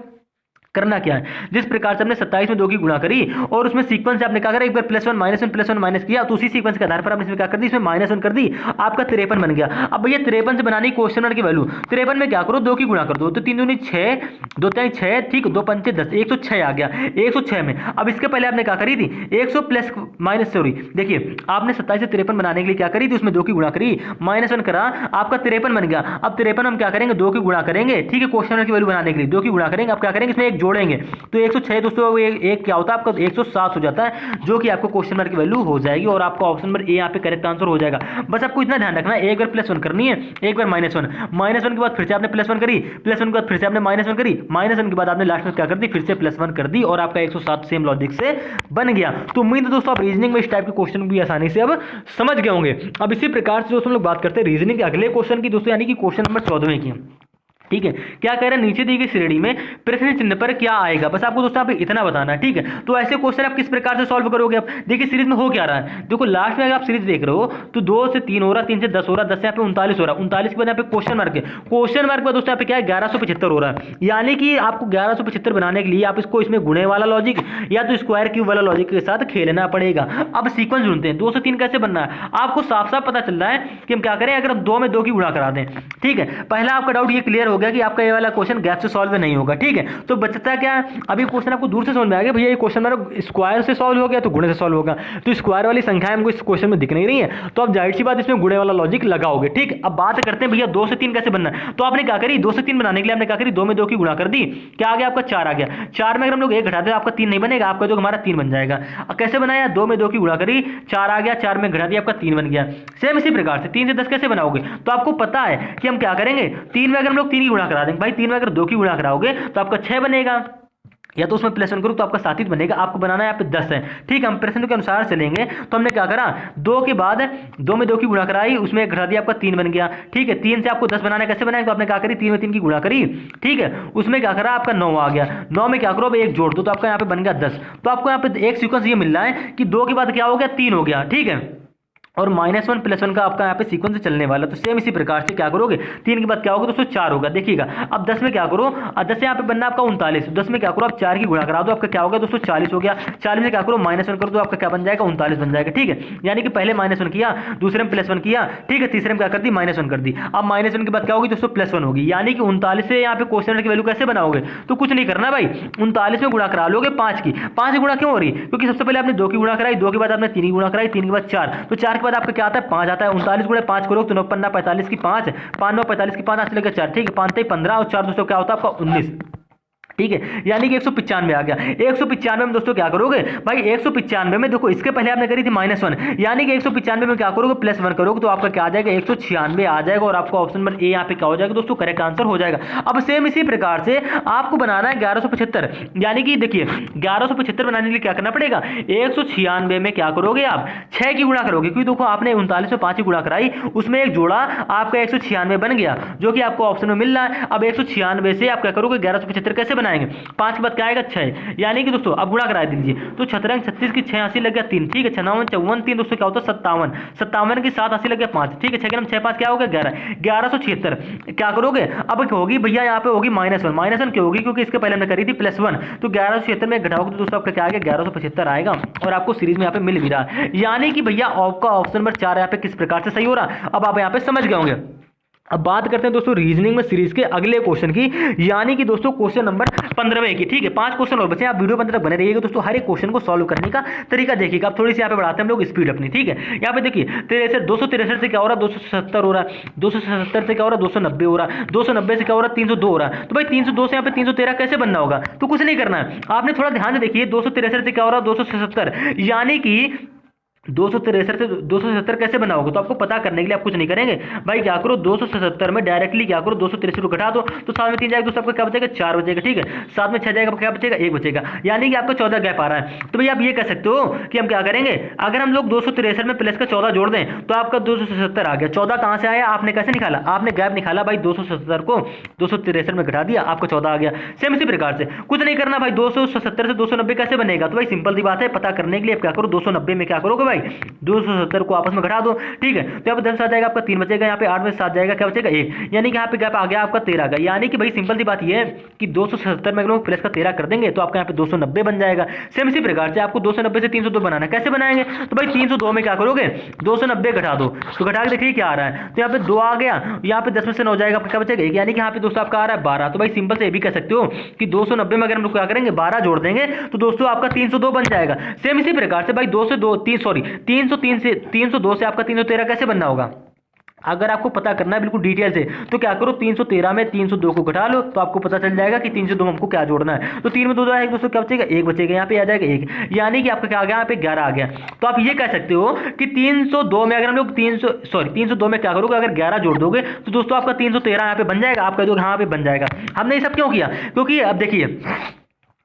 करना क्या है, जिस प्रकार से हमने 27 में 2 की गुणा करी और उसमें सीक्वेंस से आपने क्या करा, एक बार +1 -1 +1 माइनस किया, तो उसी सीक्वेंस के आधार पर आपने इसमें क्या कर दी, इसमें -1 कर दी, आपका 53 बन गया। अब भैया 53 से बनानी क्वेश्चन मार्क की वैल्यू, 53 में क्या करो, 2 की गुणा कर दो, तो 3 दूनी 6, 2 3 6, ठीक, 2 पंचे 10, 106 आ गया। 106 में अब इसके पहले आपने क्या करी थी, 100 प्लस माइनस, सॉरी देखिए आपने 27 से 53 बनाने के लिए क्या करी थी, उसमें 2 की गुणा करी, -1 करा, आपका 53 बन गया। अब 53 हम क्या करेंगे, 2 की गुणा करेंगे, ठीक है, क्वेश्चन मार्क की वैल्यू बनाने के लिए 2 की गुणा करेंगे। अब क्या करेंगे, इसमें एक जोड़ेंगे, तो 106 दोस्तों एक क्या होता है आपका 107 हो जाता है, जो कि आपको क्वेश्चन मार्क की वैल्यू हो जाएगी और आपका ऑप्शन नंबर ए यहाँ पे करेक्ट आंसर हो जाएगा। बस आपको इतना ध्यान रखना है, एक बार +1 करनी है, एक बार -1, -1 के बाद फिर से आपने +1 करी, +1 के बाद फिर से आपने -1 करी, -1 के बाद आपने लास्ट में क्या कर दी, फिर से +1 कर दी और आपका 107 सेम लॉजिक से बन गया। तो उम्मीद है दोस्तों आप रीजनिंग में इस टाइप के क्वेश्चन भी आसानी से अब समझ गए होंगे। अब इसी प्रकार से दोस्तों हम लोग बात करते हैं रीजनिंग के अगले क्वेश्चन की दोस्तों, यानी कि क्वेश्चन नंबर 14 की। ठीक है, क्या कह रहा है, नीचे दी गई श्रेणी में प्रश्न चिन्ह पर क्या आएगा, बस आपको दोस्तों यहाँ पे इतना बताना है। ठीक है, तो ऐसे क्वेश्चन आप किस प्रकार से सॉल्व करोगे। अब देखिए सीरीज में हो क्या रहा है, देखो लास्ट में अगर आप सीरीज देख रहे हो तो 2 से 3 हो रहा, 3 से 10 हो रहा, 10 से यहाँ पे 39 हो रहा, 39 के बाद यहाँ पे क्वेश्चन मार्क है, क्वेश्चन मार्क पर दोस्तों यहाँ पे क्या है 1175 हो रहा है। यानी कि आपको 1175 बनाने के लिए आप इसको इसमें गुणे वाला लॉजिक या तो स्क्वायर क्यूब वाला लॉजिक के साथ खेलना पड़ेगा। अब सीक्वेंस ढूंढते हैं, 2 से 3 कैसे बनना है, आपको साफ साफ पता चल रहा है कि हम क्या करें, अगर हम 2 में 2 की गुणा करा दें। ठीक है, पहला आपका डाउट ये क्लियर हो गया कि आपका ये वाला क्वेश्चन गैप से सॉल्व नहीं होगा। ठीक है, तो बचता क्या है, अभी क्वेश्चन आपको दूर से समझ में आ गया, भैया ये क्वेश्चन मेरा स्क्वायर से सॉल्व हो गया तो गुणे से सॉल्व होगा, तो स्क्वायर वाली संख्या हमको इस क्वेश्चन में दिख नहीं रही है, तो आप जाहिर सी बात इसमें गुणे वाला लॉजिक लगाओगे। ठीक, अब बात करते हैं भैया 2 से 3 कैसे बनना है, तो आपने क्या करी, 2 से 3 बनाने के लिए आपने क्या करी, 2 में 2 की गुणा कर दी, क्या आ गया आपका 4 आ गया। 4 में अगर हम लोग 1 घटाते हैं आपका 3 नहीं बनेगा, आपका जो हमारा 3 बन जाएगा। कैसे बनाया, 2 में 2 की गुणा करी, 4 आ गया, 4 में घटा दिया, आपका 3 बन गया। सेम इसी प्रकार से 3 से 10 कैसे बनाओगे, तो आपको पता है कि हम क्या करेंगे, 3 में अगर हम लोग 3 की गुणा करा देंगे, भाई 3 में अगर 2 की गुणा कराओगे तो आपका 6 बनेगा, या तो उसमें +1 करूँ तो आपका 7 ही बनेगा। आपको बनाना है यहाँ पे 10 है। ठीक, हम प्रश्न के अनुसार चलेंगे, तो हमने क्या करा, 2 के बाद 2 में 2 की गुणा कराई, उसमें एक घटा दिया, आपका 3 बन गया। ठीक है, 3 से आपको 10 बनाना है, कैसे बनाएंगे, तो आपने क्या करी, 3 में 3 की गुणा करी, ठीक है, उसमें क्या करा, आपका 9 आ गया, 9 में क्या करो, अब एक जोड़ दो, तो आपका यहाँ पे बन गया 10। तो आपको यहाँ पे एक सीक्वेंस ये मिल रहा है कि 2 के बाद क्या हो गया, 3 हो गया। ठीक है, और -1 +1 का आपका यहाँ पे सीक्वेंस से चलने वाला, तो सेम इसी प्रकार से क्या करोगे, 3 के बाद क्या होगा दोस्तों, 4 होगा। देखिएगा अब 10 में क्या करो, 10 यहाँ पे बनना आपका 39, 10 में क्या करो, आप 4 की गुणा करा दो, आपका क्या होगा दोस्तों 40 हो गया। 40 में क्या करो, -1 कर दो, आपका क्या बन जाएगा, 39 बन जाएगा। ठीक है, यानी कि पहले -1 किया, दूसरे में +1 किया, ठीक है, तीसरे में क्या कर दी, -1 कर दी। अब -1 के बाद क्या होगी दोस्तों, +1 होगी, यानी कि 39 से यहाँ पे क्वेश्चन की वैल्यू कैसे बनाओगे, तो कुछ नहीं करना भाई, 39 में गुणा करा लोगे 5 की। 5 की गुणा क्यों हो रही, क्योंकि सबसे पहले आपने 2 की गुणा कराई, 2 के बाद आपने 3 की गुणा कराई, 3 के बाद 4, तो 4 के बाद आपका क्या आता है, 5 आता है। 39 गुणे 5 करो तो 9 पन्ना 45 की 5, 5 9 45 की 5, आज लगे 4, ठीक है, 5 15 और 4 दोस्तों क्या होता है आपका 19। ठीक है, यानी कि 195 आ गया। 195 में दोस्तों क्या करोगे भाई, 195 में देखो इसके पहले आपने करी थी -1, यानी कि 195 में क्या करोगे, +1 करोगे तो आपका क्या आ जाएगा, 196 आ जाएगा और आपका ऑप्शन नंबर ए यहाँ पे क्या हो जाएगा दोस्तों, करेक्ट आंसर हो जाएगा। अब सेम इसी प्रकार से आपको बनाना है 1175, यानी कि देखिए 1175 बनाने के लिए क्या करना पड़ेगा, 196 में क्या करोगे आप 6 की गुणा करोगे, क्योंकि देखो आपने 39 में 5 की गुणा कराई, उसमें एक जोड़ा, आपका 196 बन गया, जो कि आपको ऑप्शन में मिल रहा है। अब 196 से आप क्या करोगे, 1175 कैसे बनाएंगे, 5 के बाद क्या आएगा 6, यानी कि दोस्तों अब गुणा करा दीजिए, तो 17 36 की 6 80 लग गया 3, ठीक है, 96 54 3 दोस्तों क्या होता है 57, 57 की 7 80 लग गया 5, ठीक है, 6 6 5 क्या हो गया 11, 1176 क्या करोगे, अब होगी भैया यहाँ पे होगी -1 क्यों होगी, क्योंकि इसके पहले हमने करी थी +1, तो 1176 में घटाओगे तो दोस्तों आपका क्या आ गया 1175 आएगा और आपको सीरीज में यहाँ पे मिल भी रहा है। यानी कि भैया आपका ऑप्शन नंबर 4 यहाँ पे किस प्रकार से सही हो रहा, अब आप यहाँ पे समझ गए होंगे। अब बात करते हैं दोस्तों रीजनिंग में सीरीज के अगले क्वेश्चन की, यानी कि दोस्तों क्वेश्चन नंबर 15 की। ठीक है, 5 क्वेश्चन और बचे, आप वीडियो 15 तक बने रहिएगा दोस्तों, हर एक क्वेश्चन को सॉल्व करने का तरीका देखिएगा। अब थोड़ी सी यहाँ पे बढ़ाते हैं हम लोग स्पीड अपनी, ठीक है। यहाँ पे देखिए 263 से क्या हो रहा है 277 हो रहा है, 277 से क्या हो रहा है 290 हो रहा है, 290 से क्या हो रहा है 302 हो रहा है, तो भाई 302 से यहाँ पे 313 कैसे बनना होगा, तो कुछ नहीं करना है, आपने थोड़ा ध्यान से देखिए 263 से क्या हो रहा है 277, यानी कि 263 से 277 कैसे बनाओगे, तो आपको पता करने के लिए आप कुछ नहीं करेंगे भाई, क्या करो 277 में डायरेक्टली क्या करो 263 को घटा दो, तो 7 में 3 जाएगा दोस्तों आपका क्या बचेगा 4 बचेगा, ठीक है, 7 में 6 जाएगा क्या बचेगा 1 बचेगा, यानी कि आपको 14 गैप आ रहा है। तो भैया आप ये कह सकते हो कि हम क्या करेंगे, अगर हम लोग 263 में प्लस का 14 जोड़ दें तो आपका 277 आ गया। 14 कहाँ से आया, आपने कैसे निकाला, आपने गैप निकाला भाई, 277 को 263 में घटा दिया, आपका 14 आ गया। सेम इसी प्रकार से कुछ नहीं करना भाई, 270 से 290 कैसे बनेगा, तो भाई सिंपल सी बात है, पता करने के लिए आप क्या करो 290 में क्या करोगे भाई भाई 270 को आपस में घटा दो, ठीक है। तो यहाँ पे 10 आ जाएगा आपका 3 बचेगा, यहाँ पे 8 में 7 जाएगा, क्या बचेगा 1, यानी कि यहाँ पे गैप आ गया आपका 13 का। यानी कि भाई सिंपल सी बात ये है कि 270 में अगर लोग प्लस का 13 कर देंगे तो आपका यहाँ पे 290 बन जाएगा। सेम इसी प्रकार से आपको 290 से 302 बनाना है, कैसे बनाएंगे? तो भाई 302 में क्या करोगे 290 घटा दो, तो घटा के देखिए क्या आ रहा है, तो यहाँ पे 2 आ गया, यहाँ पे 10 में से 9 जाएगा, आपका क्या बचेगा 1, यानी कि यहाँ पे दोस्तों आपका आ रहा है 12। तो भाई सिंपल से ये भी कह सकते हो कि 290 में अगर हम लोग क्या करेंगे 12 जोड़ देंगे तो दोस्तों आपका 302 बन जाएगा। सेम इसी प्रकार से भाई 2 से 2 3 सॉरी 303 से 302 से आपका 313 कैसे बनना होगा? अगर आपको पता करना है बिल्कुल डिटेल से तो क्या करो 313 में 302 को घटा लो, तो आपको पता चल जाएगा कि 302 हमको क्या जोड़ना है। तो 3 में 2 जाएगा दोस्तों, क्या बचेगा 1 बचेगा, यहाँ पे आ जाएगा 1, यानी कि आपका क्या आ गया यहाँ पे 11 आ गया। तो आप ये कह सकते हो कि 302 में अगर हम लोग 302 में क्या करोगे अगर 11 जोड़ दोगे तो दोस्तों आपका 313 यहाँ पे बन जाएगा, आप कह दोगे हाँ पे बन जाएगा। हमने ये सब क्यों किया? क्योंकि अब देखिए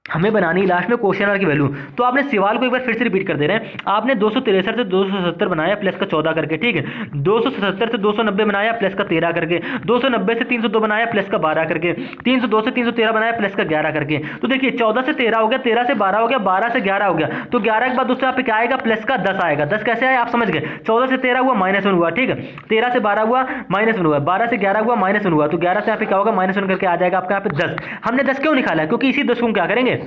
हमें बनानी लास्ट में क्वेश्चन मार्क की वैल्यू, तो आपने सवाल को एक बार फिर से रिपीट कर दे रहे हैं। आपने 263 से 270 बनाया प्लस का 14 करके, ठीक है। 277 से 290 बनाया प्लस का 13 करके, 290 से 302 बनाया प्लस का 12 करके, 302 से 313 बनाया प्लस का 11 करके। तो देखिए 14 से 13 हो गया, 13 से 12 हो गया, 12 से 11 हो गया, तो 11 के बाद दोस्तों यहाँ पे क्या आएगा प्लस का 10 आएगा। 10 कैसे आया आप समझ गए, 14 से 13 हुआ -1 हुआ, ठीक है। 13 से 12 हुआ -1 हुआ, 12 से 11 हुआ -1 हुआ, तो 11 से यहाँ पे क्या होगा -1 करके आ जाएगा आपका यहाँ पे 10। हमने 10 क्यों निकाला है? क्योंकि इसी 10 को हम क्या करेंगे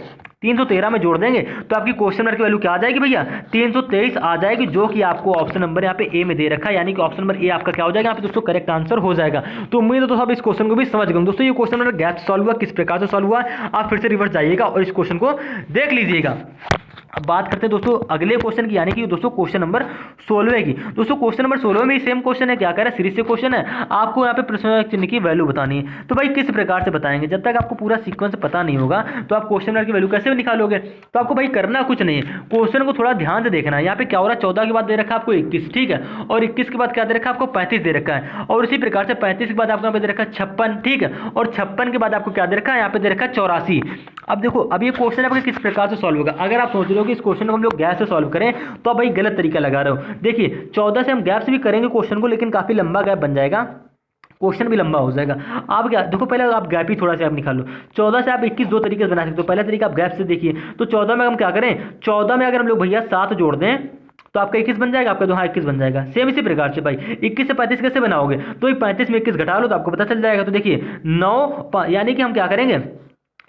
313 में जोड़ देंगे तो आपकी क्वेश्चन मार्क की वैल्यू क्या आ जाएगी भैया 323 आ जाएगी, जो कि आपको ऑप्शन नंबर यहाँ पे ए में दे रखा है, यानी कि ऑप्शन नंबर ए आपका क्या हो जाएगा यहाँ पे दोस्तों करेक्ट आंसर हो जाएगा। तो उम्मीद है दोस्तों आप इस क्वेश्चन को भी समझ गए दोस्तों। ये क्वेश्चन नंबर गैप सॉल्व हुआ, किस प्रकार से सॉल्व हुआ आप फिर से रिवर्स जाइएगा और इस क्वेश्चन को देख लीजिएगा। अब बात करते हैं दोस्तों अगले क्वेश्चन की, यानी कि दोस्तों क्वेश्चन नंबर 16 की। दोस्तों क्वेश्चन नंबर 16 में सेम क्वेश्चन है, क्या कह रहा है सीरीज से क्वेश्चन है, आपको यहाँ पे प्रश्न चिन्ह की वैल्यू बतानी है। तो भाई किस प्रकार से बताएंगे, जब तक आपको पूरा सीक्वेंस पता नहीं होगा तो आप क्वेश्चन मार्क की वैल्यू कैसे निकालोगे? तो आपको भाई करना कुछ नहीं है, क्वेश्चन को थोड़ा ध्यान से देखना है। यहाँ पे क्या हो रहा है 14 के बाद दे रखा है आपको 21, ठीक है, और 21 के बाद क्या दे रखा है आपको 35 दे रखा है, और इसी प्रकार से 35 के बाद आपको यहाँ पे दे रखा है 56, ठीक है, और 56 के बाद आपको क्या दे रखा है यहाँ पे दे रखा है 84। अब देखो अब ये क्वेश्चन आपका किस प्रकार से सॉल्व होगा। अगर आप सोच रहे हो कि इस क्वेश्चन को हम लोग गैप से सॉल्व करें तो आप भाई गलत तरीका लगा रहे हो। देखिए 14 से हम गैप से भी करेंगे क्वेश्चन को, लेकिन काफी लंबा गैप बन जाएगा, क्वेश्चन भी लंबा हो जाएगा। आप क्या देखो पहले आप गैप ही थोड़ा सा आप निकाल लो। 14 से आप 21 दो तरीके से बना सकते हो। पहला तरीका आप गैप से देखिए, तो 14 में हम क्या करें 14 में अगर हम लोग भैया 7 जोड़ दें तो आपका 21 बन जाएगा, आपका तो हाँ 21 बन जाएगा। सेम इसी प्रकार से भाई 21 से 35 कैसे बनाओगे, तो 35 में 21 घटा लो तो आपको पता चल जाएगा। तो देखिए 9 यानी कि हम क्या करेंगे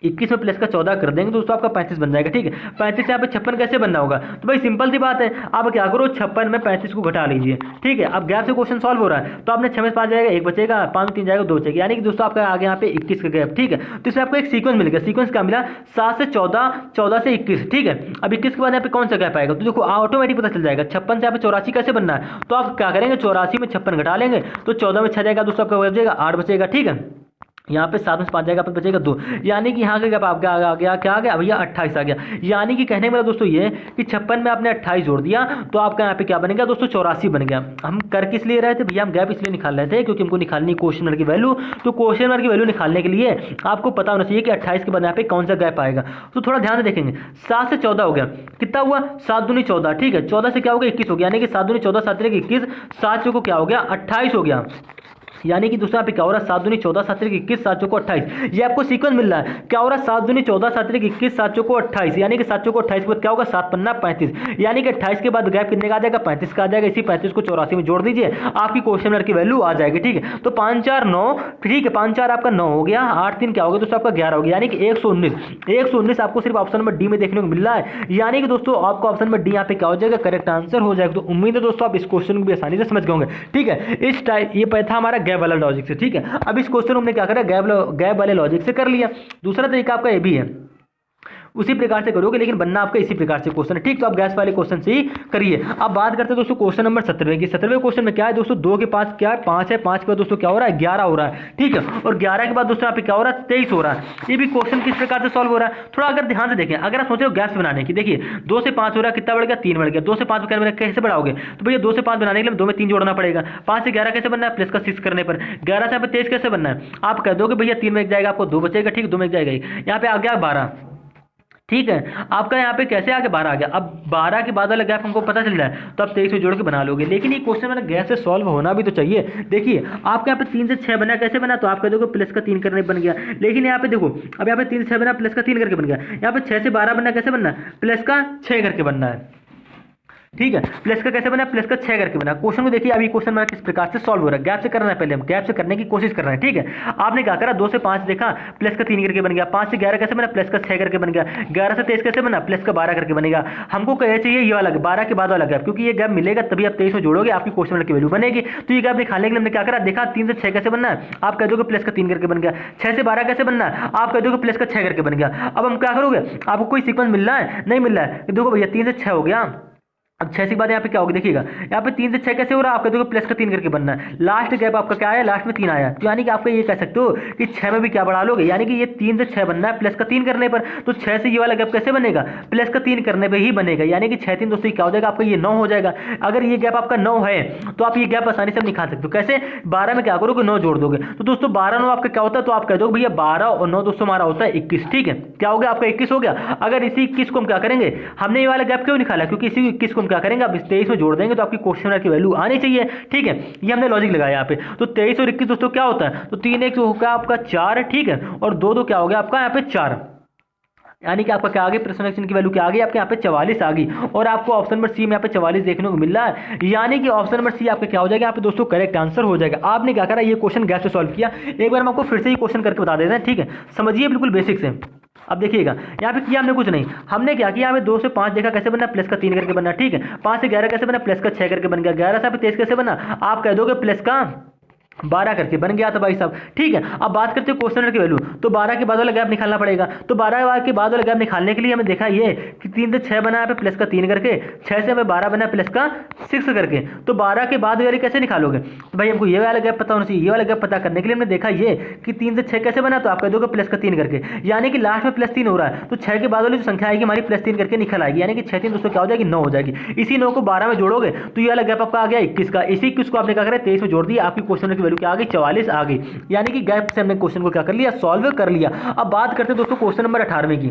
21 में प्लस का 14 कर देंगे तो दोस्तों आपका 35 बन जाएगा, ठीक है। 35 से यहाँ पे 56 कैसे बनना होगा, तो भाई सिंपल सी बात है, आप क्या करो 56 में 35 को घटा लीजिए, ठीक है। अब गैप से क्वेश्चन सॉल्व हो रहा है तो आपने 6 में 5 जाएगा 1 बचेगा, 5 में 3 जाएगा 2 बचेगा, यानी कि दोस्तों आपका आगे यहाँ पे 21 का गैप, ठीक है। तो इसमें आपको एक सीक्वेंस मिल गया, सीक्वेंस क्या मिला 7 से 14, 14 से 21, ठीक है। अब 21 के बाद यहाँ पे कौन सा गैप आएगा, तो देखो ऑटोमेटिक पता चल जाएगा। 56 से यहाँ पे 84 कैसे बनना है, तो आप क्या करेंगे 84 में 56 घटा लेंगे तो 14 में 6 जाएगा दोस्तों आपका बचेगा 8 बचेगा, ठीक है। यहाँ पे 7 में 5 जाएगा, बचेगा 2, यानी कि यहाँ का गैप आपका आ गया क्या आ गया भैया 28 आ गया। यानी कि कहने वाला दोस्तों ये कि 56 में आपने 28 जोड़ दिया तो आपका यहाँ पे क्या बनेगा दोस्तों 84 बन गया। हम कर किस लिए रहे थे भैया, हम गैप इसलिए निकाल रहे थे क्योंकि हमको निकालनी क्वेश्चन मार्क की वैल्यू। तो क्वेश्चन मार्क की वैल्यू निकालने के लिए आपको पता होना चाहिए कि 28 के बाद यहाँ पे कौन सा गैप आएगा। तो थोड़ा ध्यान से देखेंगे, 7 से 14 हो गया, कितना हुआ 7 दूनी 14, ठीक है। 14 से क्या हो गया 21 हो गया, यानी कि 7 दूनी 14, 7 21, 7 को क्या हो गया 28 हो गया। यानी कि दूसरा पे क्या हो रहा है 7 दूनी 14, 7 21, 7 को 28, ये आपको सीक्वेंस मिल रहा है। क्या हो रहा है 7 दूनी 14, 7 21, 7 को 28, यानी कि 7 को 28 के बाद क्या होगा 7 पन्ना 35, यानी कि 28 के बाद गैप कितने का आ जाएगा 35 का आ जाएगा। इसी 35 को 84 में जोड़ दीजिए, आपकी क्वेश्चन मार्क की वैल्यू आ जाएगी, ठीक है। तो 5 4 9, ठीक है, 5 4 आपका 9 हो गया, 8 3 क्या होगा दोस्तों आपका 11 हो गया, यानी कि 119 आपको सिर्फ ऑप्शन नंबर डी में देखने को मिल रहा है। यानी कि दोस्तों आपको ऑप्शन नंबर डी यहाँ पे क्या हो जाएगा करेक्ट आंसर हो जाएगा। तो उम्मीद है दोस्तों आप इस क्वेश्चन को भी आसानी से समझ गए होंगे, ठीक है। इस टाइप ये था हमारा गैप वाला लॉजिक से, ठीक है। अब इस क्वेश्चन हमने क्या करा गैप वाले लॉजिक से कर लिया। दूसरा तरीका आपका ये भी है, उसी प्रकार से करोगे लेकिन बनना आपका इसी प्रकार से क्वेश्चन है, ठीक। तो आप गैस वाले क्वेश्चन से ही करिए। अब बात करते हैं दोस्तों क्वेश्चन नंबर 17 की। 17वें क्वेश्चन में क्या है दोस्तों 2 के पास क्या है 5 है, 5 के बाद दोस्तों क्या हो रहा है 11 हो रहा है, ठीक है। और 11 के बाद दोस्तों यहाँ पे क्या हो रहा है 23 हो रहा है। ये भी क्वेश्चन किस प्रकार से सॉल्व हो रहा है थोड़ा अगर ध्यान से देखें। अगर आप सोच रहे हो गैस बनाने की, देखिए 2 से 5 हो रहा है, कितना बढ़ गया 3 बढ़ गया। 2 से 5 कैसे बढ़ाओगे, तो भैया 2 से 5 बनाने के लिए 2 में 3 जोड़ना पड़ेगा। 5 से 11 कैसे बनना है प्लस का 6 करने पर। 11 से यहाँ पे 23 कैसे बनना है, आप कह दोगे भैया 3 में 1 जाएगा, आपको 2 बचेगा, ठीक, 2 में 1 जाएगा, यहाँ पे आ गया 12, ठीक है। आपका यहाँ पे कैसे आगे 12 आ गया। अब 12 के बाद वाला गैप हमको पता चल जाए तो आप 23 में जोड़ के बना लोगे, लेकिन ये क्वेश्चन मैंने गैप से सॉल्व होना भी तो चाहिए। देखिए आपके यहाँ पे 3 से 6 बना, कैसे बना, तो आप कह दोगे प्लस का 3 करने बन गया, लेकिन यहाँ पे देखो अब यहाँ पे 3 से 6 बना प्लस का 3 करके बन गया। यहाँ पे 6 से 12 बनना कैसे बनना, प्लस का 6 करके बनना है, ठीक है। प्लस का कैसे बना, प्लस का 6 करके बना। क्वेश्चन को देखिए, अभी क्वेश्चन हमारा किस प्रकार से सॉल्व हो रहा है, गैप से करना है, पहले हम गैप से करने की कोशिश कर रहे हैं। ठीक है, आपने क्या करा, 2 से 5 देखा, प्लस का 3 करके बन गया। 5 से 11 कैसे बना, प्लस का 6 करके बन गया। 11 से 23 कैसे बना, प्लस का 12 करके बनेगा। हमको क्या चाहिए, ये वाला 12 के बाद वाला गैप, क्योंकि ये गैप मिलेगा तभी आप 23 में जोड़ोगे, आपकी क्वेश्चन की वैल्यू बनेगी। तो ये गैप निकालने के लिए हमने क्या करा, देखा 3 से 6 कैसे बनना है, आप कह दोगे प्लस का 3 करके बन गया। 6 से 12 कैसे बनना है, आप कह दोगे प्लस का 6 करके बन गया। अब हम क्या करोगे, आपको कोई सीक्वेंस मिल रहा है, नहीं मिल रहा है, देखो भैया 3 से 6 हो गया। अब 6 के बाद यहाँ पे क्या होगा, देखिएगा यहाँ पे 3 से 6 कैसे हो रहा है, आपका देखो प्लस का 3 करके बनना है। लास्ट गैप आपका क्या आया, लास्ट में 3 आया, तो यानी कि आपका ये कह सकते हो कि 6 में भी क्या बढ़ा लोगे, यानी कि ये 3 से 6 बनना है प्लस का 3 करने पर। तो 6 से ये वाला गैप कैसे बनेगा, प्लस का 3 करने पर ही बनेगा, यानी कि 6 3 दोस्तों क्या हो जाएगा, आपका ये 9 हो जाएगा। अगर ये गैप आपका 9 है तो आप ये गैप आसानी से निकाल सकते हो। कैसे, 12 में क्या करोगे, 9 जोड़ दोगे। तो दोस्तों 12 9 आपका क्या होता है, तो आप कह दो भैया 12 और 9 दोस्तों हमारा होता है 21। ठीक है, क्या हो गया आपका 21 हो गया। अगर इसी 21 को हम क्या करेंगे, हमने ये वाला गैप क्यों निकाला, क्योंकि इसी 21 को हम क्या करेंगे, अब 23 में जोड़ देंगे तो आपकी क्वेश्चन मार्क की वैल्यू आनी चाहिए। ठीक है, ये हमने लॉजिक लगाया यहाँ पे। तो 23 और 21 दोस्तों क्या होता है, तो 3 1 होगा आपका 4, ठीक है, और 2 2 क्या हो गया आपका यहाँ पे 4, यानी कि आपका क्या आ गई, प्रश्न की वैल्यू क्या आ गई आपके यहाँ पे 44 आ गई। और आपको ऑप्शन नंबर सी में यहाँ पे 44 देखने को मिल रहा है, यानी कि ऑप्शन नंबर सी आपका क्या हो जाएगा यहाँ पे दोस्तों, करेक्ट आंसर हो जाएगा। आपने क्या करा, ये क्वेश्चन गैप से सॉल्व किया। एक बार हम आपको फिर से ये क्वेश्चन करके बता देते हैं, ठीक है, समझिए बिल्कुल बेसिक से। अब देखिएगा यहाँ पे किया हमने कुछ नहीं, हमने क्या किया, हमें 2 से 5 देखा कैसे बना, प्लस का 3 करके बना। ठीक है, 5 से 11 कैसे बना, प्लस का 6 करके बन गया। 11 से 23 कैसे बना, आप कह दोगे प्लस का 12 करके बन गया था भाई साहब। ठीक है, अब बात करते हैं क्वेश्चन की वैल्यू, तो 12 के बाद वाला गैप निकालना पड़ेगा। तो 12 के बाद वाला गैप निकालने के लिए हमें देखा ये कि 3 से 6 बना है प्लस का 3 करके, 6 से हमें 12 बना प्लस का 6 करके। तो 12 के बाद वाली कैसे निकालोगे, तो भाई हमको ये वाला गैप पता होना चाहिए। ये वाला गैप पता करने के लिए हमने देखा ये कि 3 से 6 कैसे बना, तो आप कह दोगे प्लस का 3 करके, यानी कि लास्ट में प्लस 3 हो रहा है। तो 6 के बाद वाली जो संख्या आएगी हमारी प्लस 3 करके निकल आएगी, यानी कि 6 3 दोस्तों क्या हो जाएगी, 9 हो जाएगी। इसी 9 को 12 में जोड़ोगे तो ये वाला गैप आपका आ गया 21 का। इसी 21 को आपने क्या करा, 23 में जोड़ दिया, आपकी क्वेश्चन की वैल्यू क्या आ गई, 44 आ गई। यानी कि गैप से हमने क्वेश्चन को क्या कर लिया, सॉल्व कर लिया। अब बात करते हैं दोस्तों क्वेश्चन नंबर 18 की।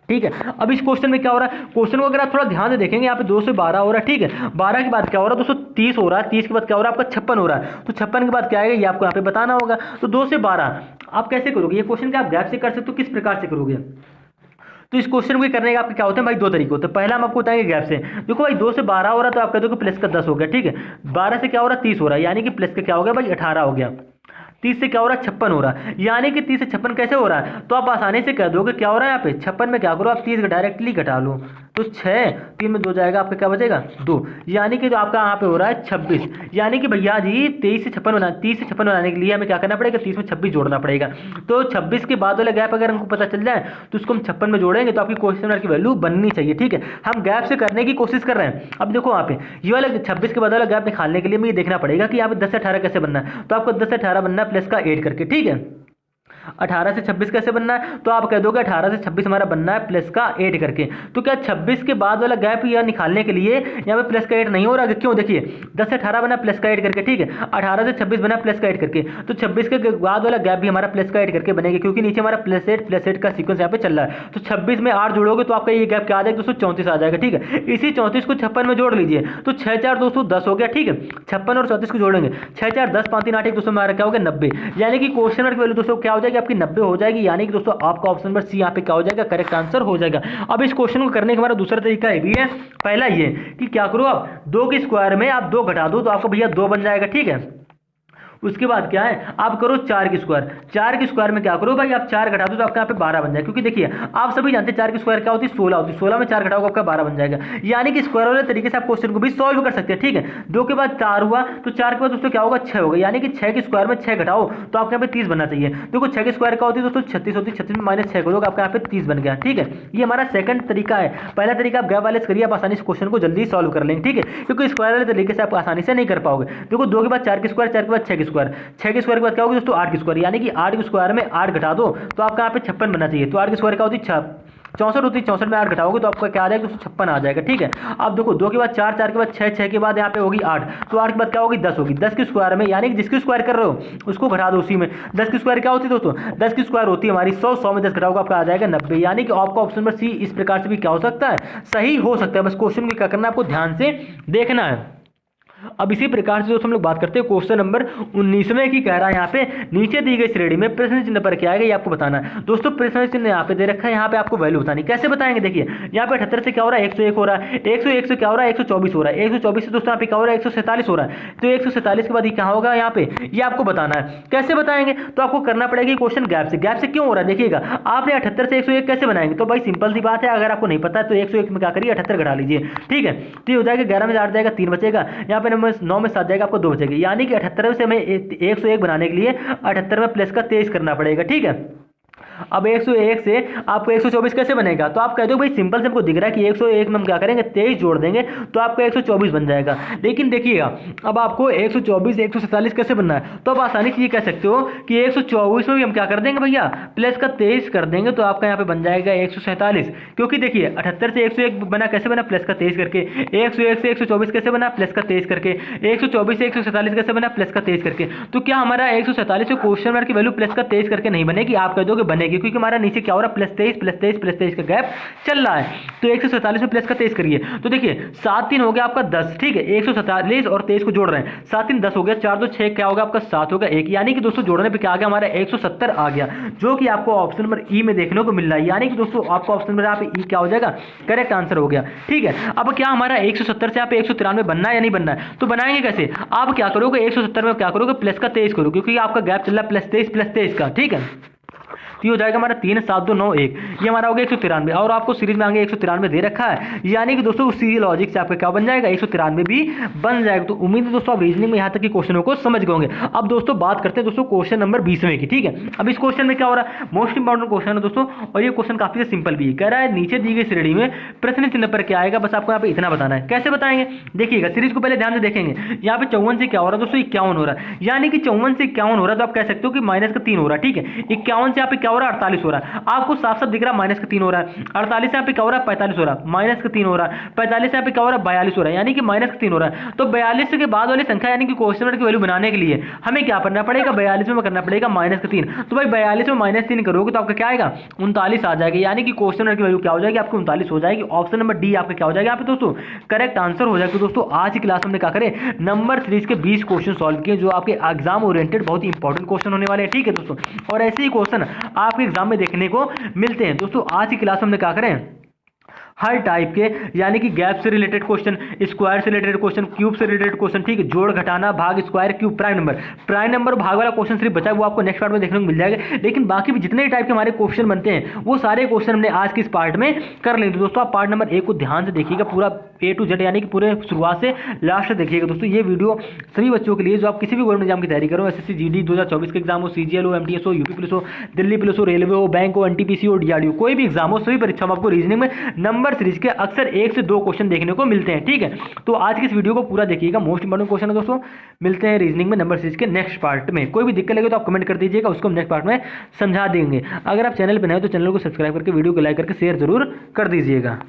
ठीक है, अब इस क्वेश्चन में क्या हो रहा है, क्वेश्चन को अगर आप थोड़ा ध्यान से देखेंगे, यहाँ पे 2 से 12 हो रहा है। ठीक है, 12 के बाद क्या हो रहा है दोस्तों, 30 हो रहा है। 30 के बाद क्या हो रहा है आपका 56 हो रहा है। तो 56 के बाद क्या आएगा, ये आपको यहाँ पे बताना होगा। तो 2 से 12 आप कैसे करोगे, ये क्वेश्चन क्या आप गैप से कर सकते हो, किस प्रकार से करोगे। तो इस क्वेश्चन को करने का आपके क्या होते हैं भाई, 2 तरीके होते हैं। पहला हम आपको बताएंगे गैप से। देखो भाई 2 से 12 हो रहा है, तो आप कह दो कि प्लस का 10 हो गया। ठीक है, 12 से क्या हो रहा है, 30 हो रहा है, यानी कि प्लस का क्या हो गया भाई, 18 हो गया। 30 से क्या हो रहा है, 56 हो रहा है, यानी कि 30 से 56 कैसे हो रहा है, तो आप आसानी से कह दोगे क्या हो रहा है यहाँ पे 56 में क्या करो, आप 30 डायरेक्टली घटा लो, तो 6 3 में 2 जाएगा, आपका क्या बचेगा 2, यानी कि जो आपका यहाँ पे हो रहा है 26। यानी कि भैया जी 30 से 56 बनाने के लिए हमें क्या करना पड़ेगा, 30 में 26 जोड़ना पड़ेगा। तो 26 के बाद वाला गैप अगर हमको पता चल जाए तो उसको हम 56 में जोड़ेंगे तो आपकी क्वेश्चन मार्क की वैल्यू बननी चाहिए। ठीक है, हम गैप से करने की कोशिश कर रहे हैं। अब देखो यहाँ पे ये वाला 26 के बाद वाला गैप निकालने के लिए हमें ये देखना पड़ेगा कि यहाँ पे 10 से 18 कैसे बनना है। तो आपको 10 से 18 बनना है प्लस का 8 करके। ठीक है, 18 से 26 कैसे बनना है, तो आप कह दोगे 18 से 26 हमारा बनना है प्लस का 8 करके। तो क्या 26 के बाद वाला गैप यह निकालने के लिए यहाँ पे प्लस का 8 नहीं हो रहा, क्यों, देखिए 10 से 18 बना प्लस का 8 करके। ठीक है, 18 से 26 बना प्लस का 8 करके, तो 26 के बाद वाला गैप भी हमारा प्लस का 8 करके बनेगा, क्योंकि नीचे हमारा प्लस 8 का सीक्वेंस यहाँ पे चल रहा है। तो 26 में 8 जोड़ोगे तो आपका ये गैप क्या आ जाएगा दोस्तों, 34 आ जाएगा। ठीक है, इसी 34 को 56 में जोड़ लीजिए, तो 6 4 दोस्तों 10 हो गया। ठीक है, 56 और 34 को जोड़ेंगे, 6 4 10 5 3 8 1 दोस्तों हमारा क्या हो गया 90, यानी कि क्वेश्चन मार्क वैल्यू दोस्तों क्या हो जाएगी आपकी 90 हो जाएगी। यानी कि दोस्तों आपका ऑप्शन नंबर सी यहाँ पे क्या हो जाएगा, करेक्ट आंसर हो जाएगा। अब इस क्वेश्चन को करने का हमारा दूसरा तरीका ये भी है। पहला ये कि क्या करो, आप 2 के स्क्वायर में आप 2 घटा दो तो आपको भैया 2 बन जाएगा। ठीक है, उसके बाद क्या है, आप करो 4 की स्क्वायर। 4 की स्क्वायर में क्या करो भाई, आप 4 घटा दो तो आपका यहाँ पे 12 बन जाएगा, क्योंकि देखिए आप सभी जानते हैं 4 की स्क्वायर क्या होती है, 16 होती है। 16 में 4 घटाओगे आपका 12 बन जाएगा, यानी कि स्क्वायर वाले तरीके से आप क्वेश्चन को भी सॉल्व कर सकते हैं। ठीक है, 2 के बाद 4 हुआ, तो 4 के बाद दोस्तों क्या होगा 6 होगा, यानी कि 6 की स्क्वायर में 6 घटाओ तो आपके यहाँ पे 30 बनना चाहिए। देखो 6 की स्क्वायर क्या होती है दोस्तों 36 होती है, 36 में -6 करोगे आपका यहाँ पे 30 बन गया। ठीक है, ये हमारा सेकंड तरीका है। पहला तरीका आप गैप वाले से करिए, आप आसानी से क्वेश्चन को जल्दी सॉल्व कर लेंगे। ठीक है, क्योंकि स्क्वायर वाले तरीके से आप आसानी से नहीं कर पाओगे। देखो 2 के बाद 4 की स्क्वायर, 4 के बाद 6 की स्क्वायर, 6 की स्क्वायर के बाद क्या होगी दोस्तों 8 की स्क्वायर, यानी कि 8 की स्क्वायर में 8 घटा दो तो आपका यहाँ पे 56 बनना चाहिए। तो 8 की स्क्वायर क्या होती है 64 होती है, 64 में 8 घटाओगे तो आपका क्या आ जाएगा दोस्तों 56 आ जाएगा। ठीक है, अब देखो 2 के बाद 4, 4 के बाद 6, 6 के बाद यहाँ पे होगी 8, तो 8 के बाद क्या होगी 10 होगी। 10 की स्क्वायर में यानी कि जिसकी स्क्वायर कर रहे हो उसको घटा दो उसी में। 10 की स्क्वायर क्या होती है दोस्तों, 10 की स्क्वायर होती है हमारी 100, 100 में 10 घटाओगे आपका आ जाएगा 90, यानी कि आपका ऑप्शन नंबर सी इस प्रकार से भी क्या हो सकता है, सही हो सकता है। बस क्वेश्चन को क्या करना है, आपको ध्यान से देखना है। अब इसी प्रकार से दोस्तों हम लोग बात करते हैं क्वेश्चन नंबर 19वें की। कह रहा है यहाँ पे नीचे दी गई श्रेणी में प्रश्न चिन्ह पर क्या आएगा ये आपको बताना है। दोस्तों प्रश्न चिन्ह यहाँ पे दे रखा है, यहाँ पे आपको वैल्यू बतानी। कैसे बताएंगे, देखिए यहाँ पे 78 से क्या हो रहा है 101 हो रहा है, 101 से क्या हो रहा है 124 हो रहा है, 124 से दोस्तों यहाँ पे क्या हो रहा है 147 हो रहा है। तो 147 के बाद ये क्या होगा यहाँ पे, ये आपको बताना है। कैसे बताएंगे, तो आपको करना पड़ेगा क्वेश्चन गैप से। गैप से क्यों हो रहा है देखिएगा, आपने 78 से 101 कैसे बनाएंगे, तो भाई सिंपल सी बात है, अगर आपको नहीं पता है तो 101 में क्या करिए 78 घटा लीजिए, ठीक है। तो ये हो जाएगा 11 में 8 जाएगा 3 बचेगा, यहाँ पे नंबर 9 में 7 जाएगा आपको 2 बचेगी, यानी कि 78 से हमें 101 बनाने के लिए 78 में प्लस का 23 करना पड़ेगा, ठीक है। अब 101 से आपको 124 कैसे बनेगा, तो आप कह दो भाई सिंपल से हमको दिख रहा है कि 101 में हम क्या करेंगे 23 जोड़ देंगे तो आपको 124 बन जाएगा। लेकिन देखिएगा अब आपको 124 147 कैसे बनना है, तो आप आसानी से ये कह सकते हो कि 124 में भी हम क्या कर देंगे भैया प्लस का 23 कर देंगे तो आपका यहाँ पे बन जाएगा 147। क्योंकि देखिए 78 से 101 बना कैसे बना प्लस का 23 करके, 101 से 124 कैसे बना प्लस का 23 करके, 124 से 147 कैसे बना प्लस का 23 करके। तो क्या हमारा 147 से क्वेश्चन मार्क की वैल्यू प्लस का 23 करके नहीं बनेगी, आप कह दोगे बनेगी, क्योंकि हमारा नीचे क्या हो रहा है +23 +23 +23 का गैप चल रहा है। तो 147 में प्लस का 23 करिए, तो देखिए 7 3 हो गया आपका 10, ठीक है। 147 और 23 को जोड़ रहे हैं, 7 3 10 हो गया, 4 2 6 क्या होगा आपका 7 होगा 1, यानी कि दोस्तों जोड़ने पे क्या आ गया हमारा 170 आ गया, जो कि आपको ऑप्शन नंबर ई में देखने को मिल रहा है। यानी कि दोस्तों आपको ऑप्शन नंबर यहाँ पे ई क्या हो जाएगा करेक्ट आंसर हो गया, ठीक है। अब क्या हमारा 170 से यहाँ पे 193 बनना है या नहीं बनना है, तो बनाएंगे कैसे, आप क्या करोगे 170 में क्या करोगे प्लस का 23 करोगे, क्योंकि आपका गैप चल रहा है +23 का, ठीक है। तो ये हो जाएगा हमारा 3 7 2 9 1, ये हमारा हो गया 193, और आपको सीरीज में आगे 193 दे रखा है, यानी कि दोस्तों उसी लॉजिक से आपका क्या बन जाएगा 193 भी बन जाएगा। तो उम्मीद है दोस्तों आप रीजनिंग में यहाँ तक के क्वेश्चनों को समझ गए होंगे। अब दोस्तों बात करते हैं दोस्तों क्वेश्चन नंबर 20वें की, ठीक है। अब इस क्वेश्चन में क्या हो रहा है, मोस्ट इंपॉर्टेंट क्वेश्चन है दोस्तों, और ये क्वेश्चन काफी सिंपल भी है। कह रहा है नीचे दी गई श्रेणी में प्रश्न चिन्ह पर क्या आएगा, बस आपको यहाँ पे इतना बताना है। कैसे बताएंगे, देखिएगा सीरीज को पहले ध्यान से देखेंगे, यहाँ पे 54 से क्या हो रहा है दोस्तों 51 हो रहा है, यानी कि 54 से 51 हो रहा है, तो आप कह सकते हो कि माइनस का 3 हो रहा है, ठीक है। 51 से यहाँ पे क्या हो रहा है 48 हो रहा है, आपको साफ साफ दिख रहा है माइनस का 3 हो रहा है। 48 से यहाँ पे क्या हो रहा है 45 हो रहा है, माइनस का 3 हो रहा है। 45 से यहाँ पे क्या हो रहा है 42 हो रहा है, यानी कि माइनस का 3 हो रहा है। तो 42 के बाद वाली संख्या यानी कि क्वेश्चन मार्क की वैल्यू बनाने के लिए हमें क्या करना पड़ेगा, 42 में करना पड़ेगा माइनस का 3। तो भाई 42 में माइनस 3 करोगे तो आपका क्या आएगा 39 आ जाएगा, यानी कि क्वेश्चन मार्क की वैल्यू क्या हो जाएगी आपको 39 हो जाएगी। ऑप्शन नंबर डी आपका क्या हो जाएगा यहाँ पे दोस्तों करेक्ट आंसर हो जाएगा। दोस्तों आज की क्लास में हमने क्या करें नंबर सीरीज के 20 क्वेश्चन सॉल्व किए, जो आपके एग्जाम ओरिएंटेड बहुत ही इंपॉर्टेंट क्वेश्चन होने वाले हैं, ठीक है दोस्तों। और ऐसे ही क्वेश्चन आपके एग्जाम में देखने को मिलते हैं। दोस्तों आज की क्लास में हमने क्या करें हर टाइप के, यानी कि गैप से रिलेटेड क्वेश्चन, स्क्वायर से रिलेटेड क्वेश्चन, क्यूब से रिलेटेड क्वेश्चन, ठीक है, जोड़ घटाना भाग स्क्वायर क्यूब प्राइम नंबर भाग वाला क्वेश्चन सिर्फ बचा है, वो आपको नेक्स्ट पार्ट में देखने को मिल जाएगा। लेकिन बाकी भी जितने टाइप के हमारे क्वेश्चन बनते हैं वो सारे क्वेश्चन हमने आज के इस पार्ट में कर लेंगे। दोस्तों आप पार्ट नंबर 1 को ध्यान से देखिएगा, पूरा A to Z यानी कि पूरे शुरुआत से लास्ट तक देखिएगा। दोस्तों ये वीडियो सभी बच्चों के लिए जो आप किसी भी गवर्नमेंट एग्जाम की तैयारी करो, SSC GD 2024 के एग्जाम हो, CGL हो, MTS हो, यूपी पुलिस हो, दिल्ली पुलिस हो, रेलवे हो, बैंक हो, NTPC हो, DRDO, कोई भी एग्जाम हो, सभी परीक्षा में आपको रीजनिंग में नंबर सीरीज के अक्सर 1 से 2 क्वेश्चन देखने को मिलते हैं, ठीक है। तो आज की इस वीडियो को पूरा देखिएगा, मोस्ट इंपॉर्टेंट क्वेश्चन है दोस्तों। मिलते हैं रीजनिंग में नंबर सीरीज के नेक्स्ट पार्ट में। कोई भी दिक्कत लगे तो आप कमेंट कर दीजिएगा, उसको हम नेक्स्ट पार्ट में समझा देंगे। अगर आप चैनल पर नए हो तो चैनल को सब्सक्राइब करके वीडियो को लाइक करके शेयर जरूर कर दीजिएगा।